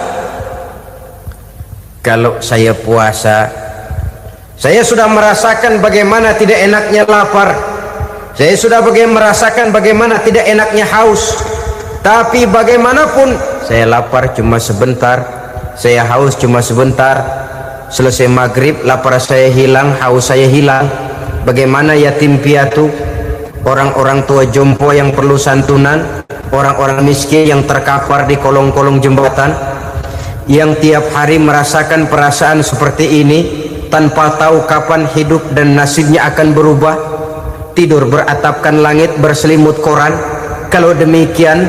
Kalau saya puasa, saya sudah merasakan bagaimana tidak enaknya lapar. Saya sudah merasakan bagaimana tidak enaknya haus. Tapi bagaimanapun, saya lapar cuma sebentar, saya haus cuma sebentar. Selesai maghrib, lapar saya hilang, haus saya hilang. Bagaimana yatim piatu, orang-orang tua jompo yang perlu santunan, orang-orang miskin yang terkapar di kolong-kolong jembatan, yang tiap hari merasakan perasaan seperti ini tanpa tahu kapan hidup dan nasibnya akan berubah. Tidur beratapkan langit, berselimut koran. Kalau demikian,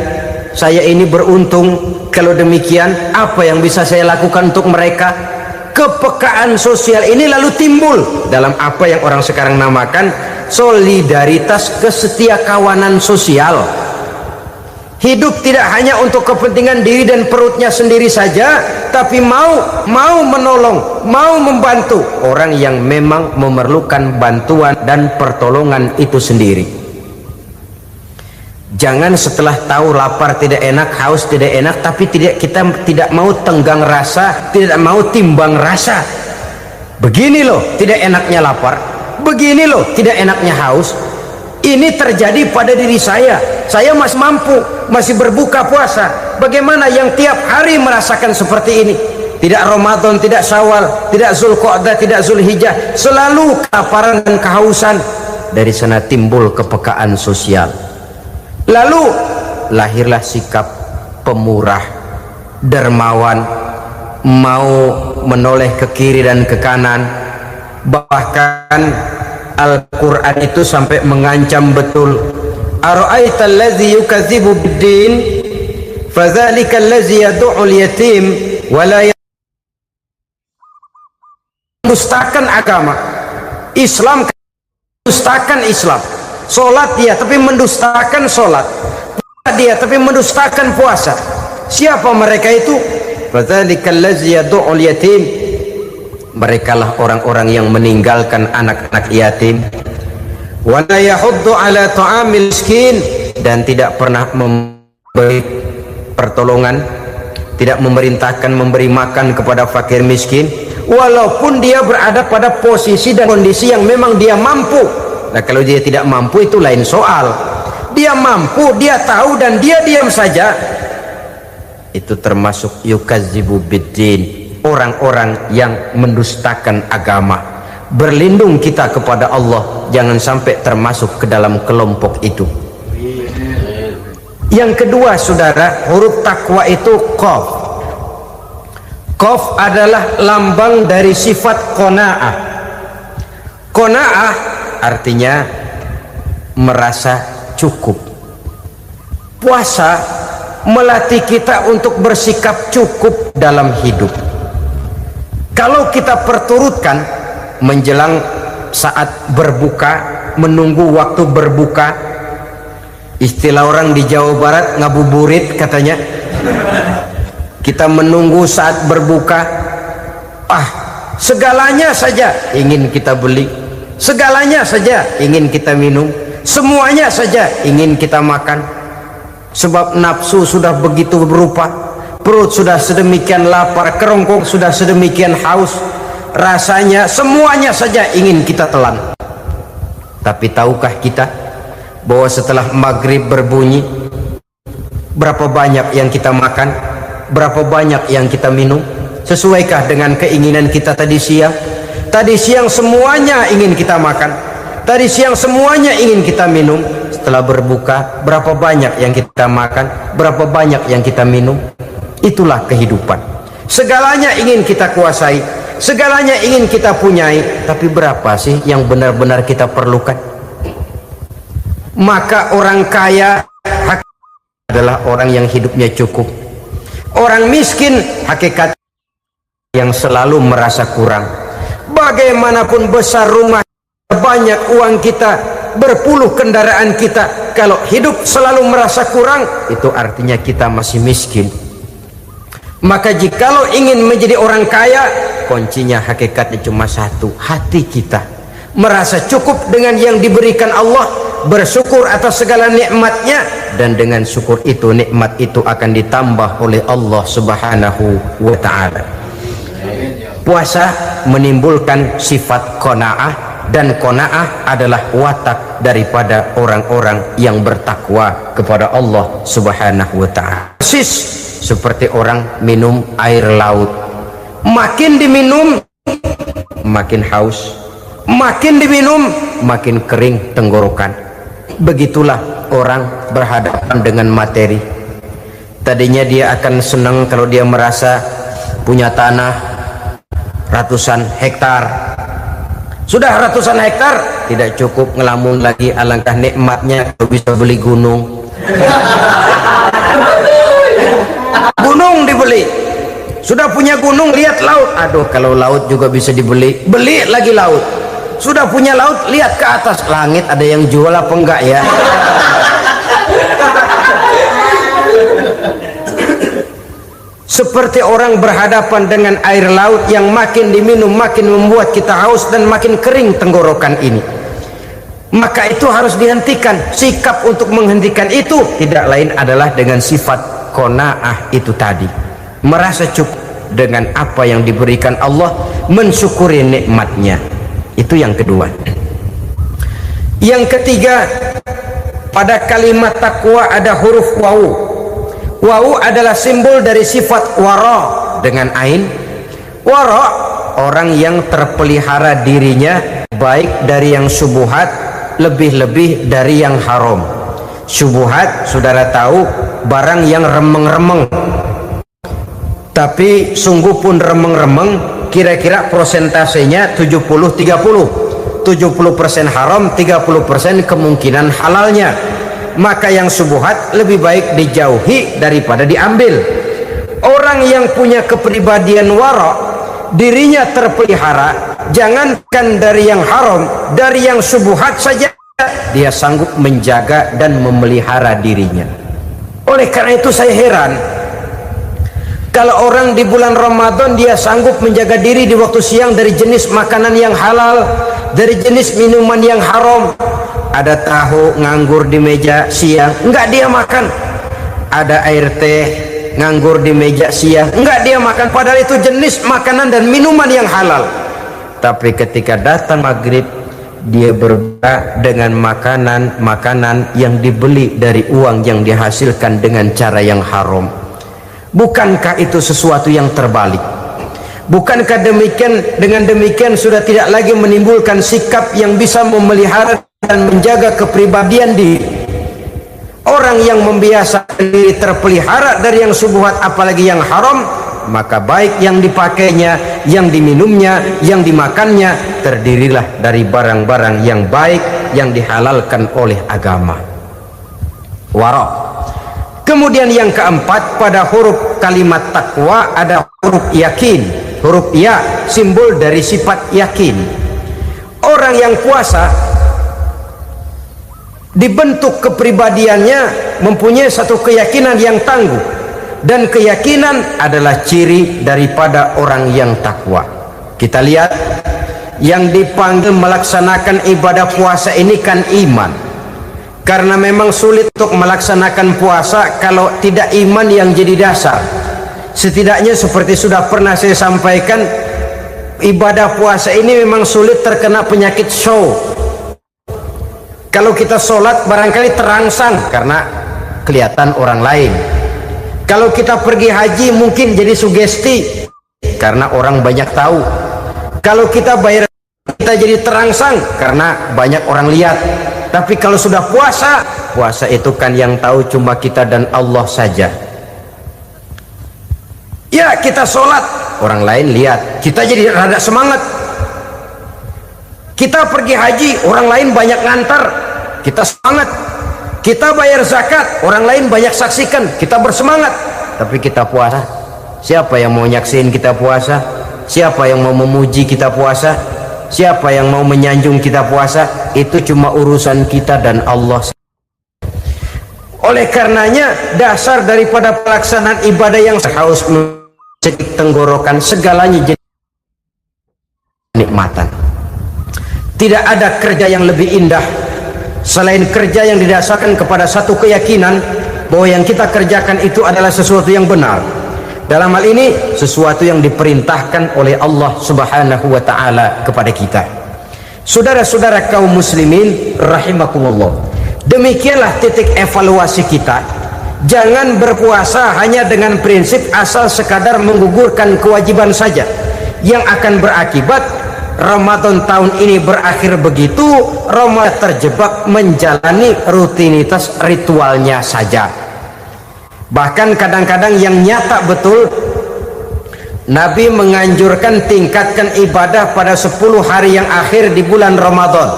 saya ini beruntung. Kalau demikian, apa yang bisa saya lakukan untuk mereka? Kepekaan sosial ini lalu timbul dalam apa yang orang sekarang namakan solidaritas kesetiakawanan sosial. Hidup tidak hanya untuk kepentingan diri dan perutnya sendiri saja, tapi mau menolong, mau membantu orang yang memang memerlukan bantuan dan pertolongan itu sendiri. Jangan setelah tahu lapar tidak enak, haus tidak enak, tapi kita tidak mau tenggang rasa, tidak mau timbang rasa. Begini loh tidak enaknya lapar, begini loh tidak enaknya haus. Ini terjadi pada diri saya masih mampu, masih berbuka puasa. Bagaimana yang tiap hari merasakan seperti ini? Tidak Ramadan, tidak Syawal, tidak Zulqa'dah, tidak Zulhijjah, selalu kelaparan dan kehausan. Dari sana timbul kepekaan sosial. Lalu lahirlah sikap pemurah, dermawan, mau menoleh ke kiri dan ke kanan. Bahkan Al-Quran itu sampai mengancam betul. Ara'aita allazi yukadzibu bid-din fadzalika allazi yad'ul yatim wa la mendustakan agama. Islam mendustakan Islam. Salat dia tapi mendustakan salat. Puasa dia tapi mendustakan puasa. Siapa mereka itu? Fadzalikal ladzi yad'ul yatim, merekalah orang-orang yang meninggalkan anak-anak yatim. Wa la yahuddu ala ta'amil miskin, dan tidak pernah memberi pertolongan, tidak memerintahkan memberi makan kepada fakir miskin, walaupun dia berada pada posisi dan kondisi yang memang dia mampu. Nah, kalau dia tidak mampu itu lain soal. Dia mampu, dia tahu, dan dia diam saja, itu termasuk yukadzibu biddin, orang-orang yang mendustakan agama. Berlindung kita kepada Allah, jangan sampai termasuk ke dalam kelompok itu. Yang kedua, saudara, huruf takwa itu qaf. Qaf adalah lambang dari sifat qanaah. Qanaah artinya merasa cukup. Puasa melatih kita untuk bersikap cukup dalam hidup. Kalau kita perturutkan menjelang saat berbuka, menunggu waktu berbuka, istilah orang di Jawa Barat ngabuburit katanya, kita menunggu saat berbuka, segalanya saja ingin kita beli, segalanya saja ingin kita minum, semuanya saja ingin kita makan, sebab nafsu sudah begitu berupa, perut sudah sedemikian lapar, kerongkong sudah sedemikian haus, rasanya semuanya saja ingin kita telan. Tapi tahukah kita bahwa setelah maghrib berbunyi, berapa banyak yang kita makan, berapa banyak yang kita minum? Sesuaikah dengan keinginan kita tadi siang? Tadi siang semuanya ingin kita makan, tadi siang semuanya ingin kita minum. Setelah berbuka, berapa banyak yang kita makan, berapa banyak yang kita minum? Itulah kehidupan. Segalanya ingin kita kuasai, segalanya ingin kita punyai, tapi berapa sih yang benar-benar kita perlukan? Maka orang kaya adalah orang yang hidupnya cukup. Orang miskin hakikat yang selalu merasa kurang. Bagaimanapun besar rumah, banyak uang kita, berpuluh kendaraan kita, kalau hidup selalu merasa kurang, itu artinya kita masih miskin. Maka jikalau ingin menjadi orang kaya, kuncinya hakikatnya cuma satu, hati kita merasa cukup dengan yang diberikan Allah, bersyukur atas segala nikmatnya, dan dengan syukur itu, nikmat itu akan ditambah oleh Allah Subhanahu wa ta'ala. Puasa menimbulkan sifat qanaah, dan qanaah adalah watak daripada orang-orang yang bertakwa kepada Allah Subhanahu wa ta'ala. Persis seperti orang minum air laut, makin diminum makin haus, makin diminum makin kering tenggorokan. Begitulah orang berhadapan dengan materi. Tadinya dia akan senang kalau dia merasa punya tanah ratusan hektar. Sudah ratusan hektar tidak cukup, ngelamun lagi, alangkah nikmatnya kalau bisa beli gunung. Gunung dibeli, sudah punya gunung, lihat laut, aduh kalau laut juga bisa dibeli, beli lagi laut. Sudah punya laut, lihat ke atas, langit ada yang jual apa enggak ya? Seperti orang berhadapan dengan air laut yang makin diminum makin membuat kita haus dan makin kering tenggorokan ini. Maka itu harus dihentikan. Sikap untuk menghentikan itu tidak lain adalah dengan sifat qanaah itu tadi, merasa cukup dengan apa yang diberikan Allah, mensyukuri nikmatnya. Itu yang kedua. Yang ketiga, pada kalimat takwa ada huruf wawu. Wawu adalah simbol dari sifat wara dengan ain. Wara, orang yang terpelihara dirinya baik dari yang syubhat, lebih-lebih dari yang haram. Syubhat, saudara tahu, barang yang remeng-remeng, tapi sungguh pun remeng-remeng, kira-kira prosentasenya 70-30, 70% haram, 30% kemungkinan halalnya. Maka yang syubhat lebih baik dijauhi daripada diambil. Orang yang punya kepribadian wara, dirinya terpelihara, jangankan dari yang haram, dari yang syubhat saja dia sanggup menjaga dan memelihara dirinya. Oleh karena itu saya heran, Kalau orang di bulan Ramadan dia sanggup menjaga diri di waktu siang dari jenis makanan yang halal, dari jenis minuman yang haram. Ada tahu nganggur di meja siang, enggak dia makan. Ada air teh nganggur di meja siang, enggak dia makan. Padahal itu jenis makanan dan minuman yang halal. Tapi ketika datang maghrib, dia berbuka dengan makanan yang dibeli dari uang yang dihasilkan dengan cara yang haram. Bukankah itu sesuatu yang terbalik? Bukankah dengan demikian sudah tidak lagi menimbulkan sikap yang bisa memelihara dan menjaga kepribadian diri? Orang yang membiasakan diri terpelihara dari yang syubhat apalagi yang haram, maka baik yang dipakainya, yang diminumnya, yang dimakannya terdirilah dari barang-barang yang baik yang dihalalkan oleh agama. Wara. Kemudian yang keempat, pada huruf kalimat takwa ada huruf yakin. Huruf ya simbol dari sifat yakin. Orang yang puasa dibentuk kepribadiannya mempunyai satu keyakinan yang tangguh, dan keyakinan adalah ciri daripada orang yang takwa. Kita lihat yang dipanggil melaksanakan ibadah puasa ini kan iman. Karena memang sulit untuk melaksanakan puasa kalau tidak iman yang jadi dasar. Setidaknya seperti sudah pernah saya sampaikan, ibadah puasa ini memang sulit terkena penyakit show. Kalau kita sholat barangkali terangsang karena kelihatan orang lain. Kalau kita pergi haji mungkin jadi sugesti karena orang banyak tahu. Kalau kita bayar kita jadi terangsang karena banyak orang lihat. Tapi kalau sudah puasa itu kan yang tahu cuma kita dan Allah saja. Ya, kita sholat, orang lain lihat, kita jadi rada semangat. Kita pergi haji, orang lain banyak ngantar, kita semangat. Kita bayar zakat, orang lain banyak saksikan, kita bersemangat. Tapi kita puasa, siapa yang mau nyaksiin kita puasa? Siapa yang mau memuji kita puasa? Siapa yang mau menyanjung kita puasa? Itu cuma urusan kita dan Allah. Oleh karenanya dasar daripada pelaksanaan ibadah yang haus mencekik tenggorokan segalanya jadi nikmatan. Tidak ada kerja yang lebih indah selain kerja yang didasarkan kepada satu keyakinan bahwa yang kita kerjakan itu adalah sesuatu yang benar. Dalam hal ini sesuatu yang diperintahkan oleh Allah Subhanahu wa taala kepada kita. Saudara-saudara kaum muslimin rahimakumullah. Demikianlah titik evaluasi kita. Jangan berpuasa hanya dengan prinsip asal sekadar menggugurkan kewajiban saja, yang akan berakibat Ramadan tahun ini berakhir begitu, Ramadan terjebak menjalani rutinitas ritualnya saja. Bahkan kadang-kadang yang nyata betul, Nabi menganjurkan tingkatkan ibadah pada 10 hari yang akhir di bulan Ramadan,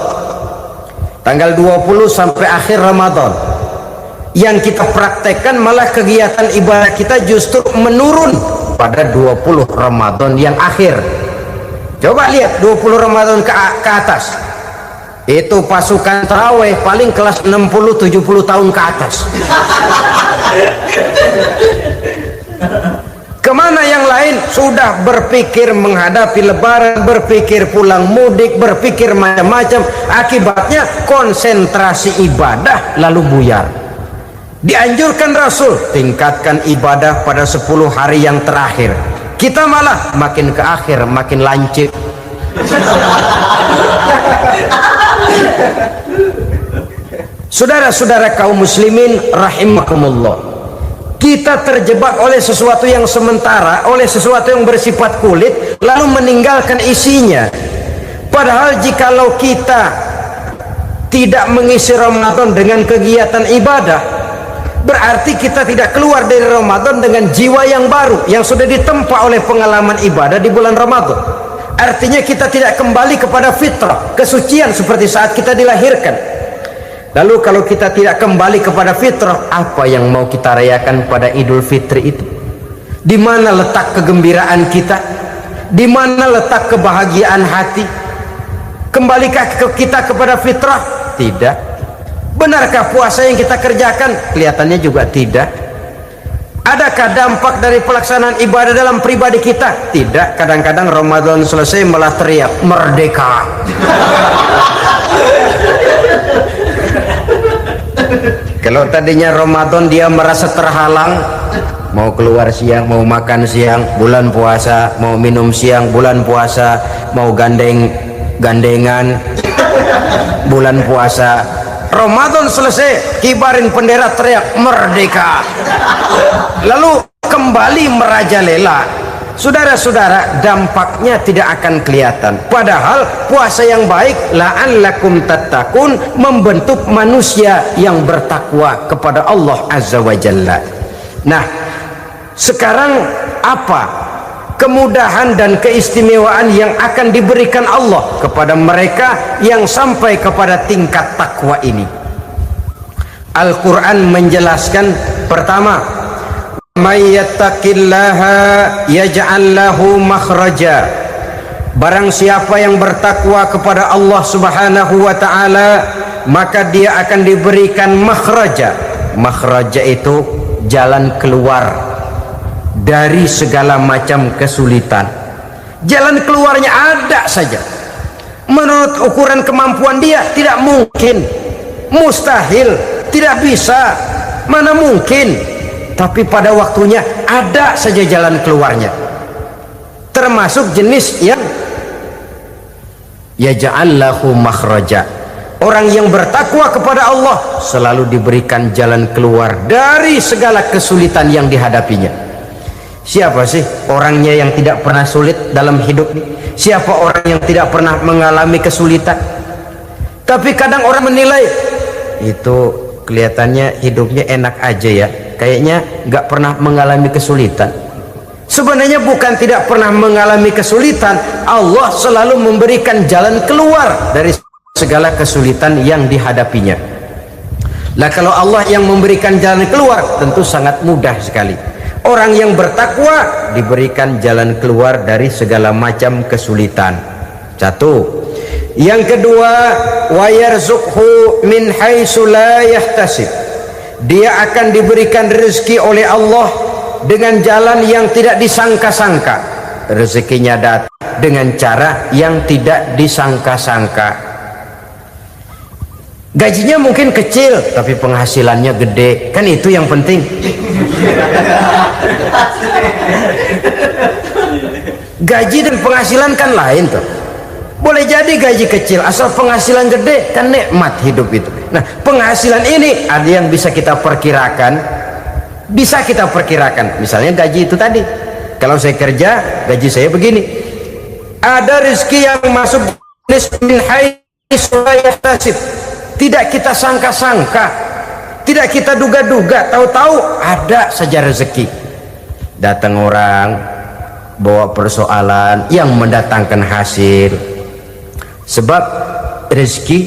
tanggal 20 sampai akhir Ramadan. Yang kita praktekkan malah kegiatan ibadah kita justru menurun pada 20 Ramadan yang akhir. Coba lihat 20 Ramadan ke atas, itu pasukan taraweh paling kelas 60-70 tahun ke atas. Kemana yang lain sudah berpikir menghadapi lebaran, berpikir pulang mudik, berpikir macam-macam. Akibatnya konsentrasi ibadah lalu buyar. Dianjurkan Rasul tingkatkan ibadah pada 10 hari yang terakhir. Kita malah makin ke akhir makin lancip. Saudara-saudara kaum muslimin rahimakumullah, kita terjebak oleh sesuatu yang sementara, oleh sesuatu yang bersifat kulit, lalu meninggalkan isinya. Padahal jikalau kita tidak mengisi Ramadan dengan kegiatan ibadah, berarti kita tidak keluar dari Ramadan dengan jiwa yang baru yang sudah ditempa oleh pengalaman ibadah di bulan Ramadan. Artinya kita tidak kembali kepada fitrah, kesucian seperti saat kita dilahirkan. Lalu kalau kita tidak kembali kepada fitrah, apa yang mau kita rayakan pada Idul Fitri itu? Di mana letak kegembiraan kita? Di mana letak kebahagiaan hati? Kembalikah kita kepada fitrah? Tidak. Benarkah puasa yang kita kerjakan? Kelihatannya juga tidak. Adakah dampak dari pelaksanaan ibadah dalam pribadi kita? Tidak. Kadang-kadang Ramadan selesai malah teriak merdeka. Kalau tadinya Ramadan dia merasa terhalang, mau keluar siang, mau makan siang, bulan puasa, mau minum siang, bulan puasa, mau gandengan, bulan puasa. Ramadan selesai, kibarin bendera, teriak merdeka. Lalu kembali merajalela. Saudara-saudara, dampaknya tidak akan kelihatan. Padahal puasa yang baik la'allakum tattaqun membentuk manusia yang bertakwa kepada Allah Azza wa Jalla. Nah, sekarang apa kemudahan dan keistimewaan yang akan diberikan Allah kepada mereka yang sampai kepada tingkat takwa ini? Al-Quran menjelaskan, pertama, may yattaqillaha yaj'al lahu makhraja. Barang siapa yang bertakwa kepada Allah Subhanahu wa taala, maka dia akan diberikan makhraja. Makhraja itu jalan keluar dari segala macam kesulitan. Jalan keluarnya ada saja. Menurut ukuran kemampuan dia tidak mungkin, mustahil, tidak bisa, mana mungkin. Tapi pada waktunya ada saja jalan keluarnya. Termasuk jenis yang yaj'al lahu makhraja. Orang yang bertakwa kepada Allah selalu diberikan jalan keluar dari segala kesulitan yang dihadapinya. Siapa sih orangnya yang tidak pernah sulit dalam hidup ini? Siapa orang yang tidak pernah mengalami kesulitan? Tapi kadang orang menilai, itu kelihatannya hidupnya enak aja ya, kayaknya nggak pernah mengalami kesulitan. Sebenarnya bukan tidak pernah mengalami kesulitan, Allah selalu memberikan jalan keluar dari segala kesulitan yang dihadapinya. Lah kalau Allah yang memberikan jalan keluar, tentu sangat mudah sekali. Orang yang bertakwa diberikan jalan keluar dari segala macam kesulitan. Satu. Yang kedua, wa yarzuqhu min haitsu la yahtasib. Dia akan diberikan rezeki oleh Allah dengan jalan yang tidak disangka-sangka. Rezekinya datang dengan cara yang tidak disangka-sangka. Gajinya mungkin kecil, tapi penghasilannya gede. Kan itu yang penting. Gaji dan penghasilan kan lain tuh. Boleh jadi gaji kecil, asal penghasilan gede, kan nikmat hidup itu. Nah, penghasilan ini ada yang bisa kita perkirakan. Bisa kita perkirakan. Misalnya gaji itu tadi. Kalau saya kerja, gaji saya begini. Ada rezeki yang masuk min haitsu la yahtasib. Tidak kita sangka-sangka, tidak kita duga-duga, tahu-tahu ada saja rezeki. Datang orang bawa persoalan yang mendatangkan hasil. Sebab rezeki,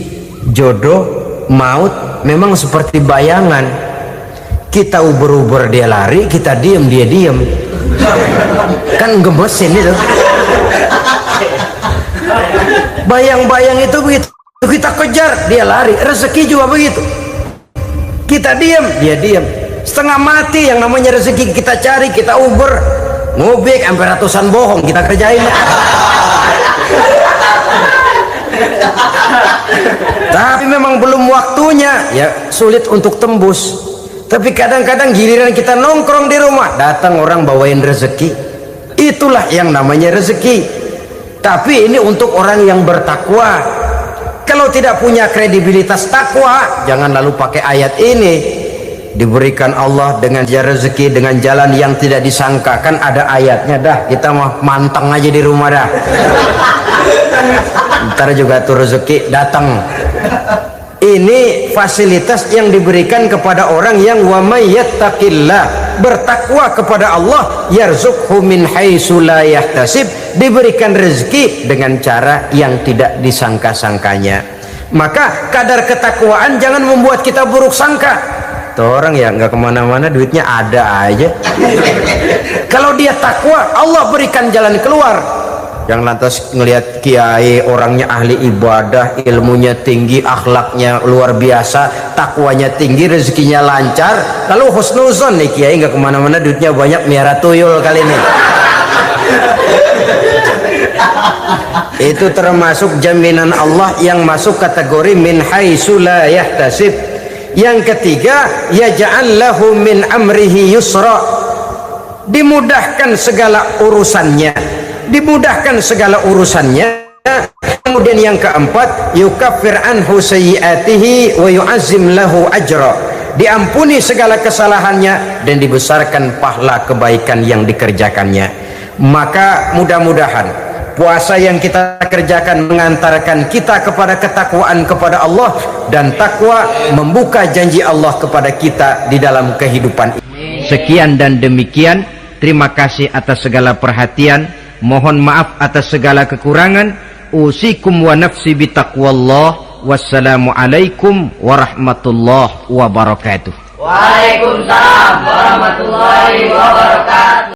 jodoh, maut memang seperti bayangan. Kita uber-uber dia lari, kita diem dia diem. Kan gemesin itu. Bayang-bayang itu begitu. Kita kejar, dia lari. Rezeki juga begitu. Kita diam, dia diam. Setengah mati yang namanya rezeki kita cari, kita uber, ngobek sampai ratusan bohong kita kerjain. Tapi memang belum waktunya, ya sulit untuk tembus. Tapi kadang-kadang giliran kita nongkrong di rumah, datang orang bawain rezeki. Itulah yang namanya rezeki. Tapi ini untuk orang yang bertakwa. Kalau tidak punya kredibilitas takwa, jangan lalu pakai ayat ini. Diberikan Allah dengan rezeki dengan jalan yang tidak disangka. Kan ada ayatnya dah, kita mah manteng aja di rumah dah. Ntar juga tuh rezeki datang. Ini fasilitas yang diberikan kepada orang yang wa may yattaqillah, bertakwa kepada Allah, yarzuqhu min haitsu la yahtasib, diberikan rezeki dengan cara yang tidak disangka-sangkanya. Maka kadar ketakwaan jangan membuat kita buruk sangka. Tuh orang ya nggak kemana-mana, duitnya ada aja. Kalau dia takwa, Allah berikan jalan keluar. yang lantas ngelihat kiai orangnya ahli ibadah, ilmunya tinggi, akhlaknya luar biasa, takwanya tinggi, rezekinya lancar, lalu husnuzon nih kiai nggak kemana-mana, duitnya banyak, miara tuyul kali ini. Itu termasuk jaminan Allah yang masuk kategori min haitsu la yahtasib. Yang ketiga, yaj'al lahu min amrihi yusra, dimudahkan segala urusannya, dimudahkan segala urusannya. Kemudian yang keempat, yukaffir anhu sayyiatihi wa yu'azzim lahu ajra, diampuni segala kesalahannya dan dibesarkan pahala kebaikan yang dikerjakannya. Maka mudah-mudahan puasa yang kita kerjakan mengantarkan kita kepada ketakwaan kepada Allah, dan takwa membuka janji Allah kepada kita di dalam kehidupan. Sekian dan demikian, terima kasih atas segala perhatian, mohon maaf atas segala kekurangan. Usikum wa nafsi bitaqwallah. Wassalamualaikum warahmatullahi wabarakatuh. Waalaikumsalam warahmatullahi wabarakatuh.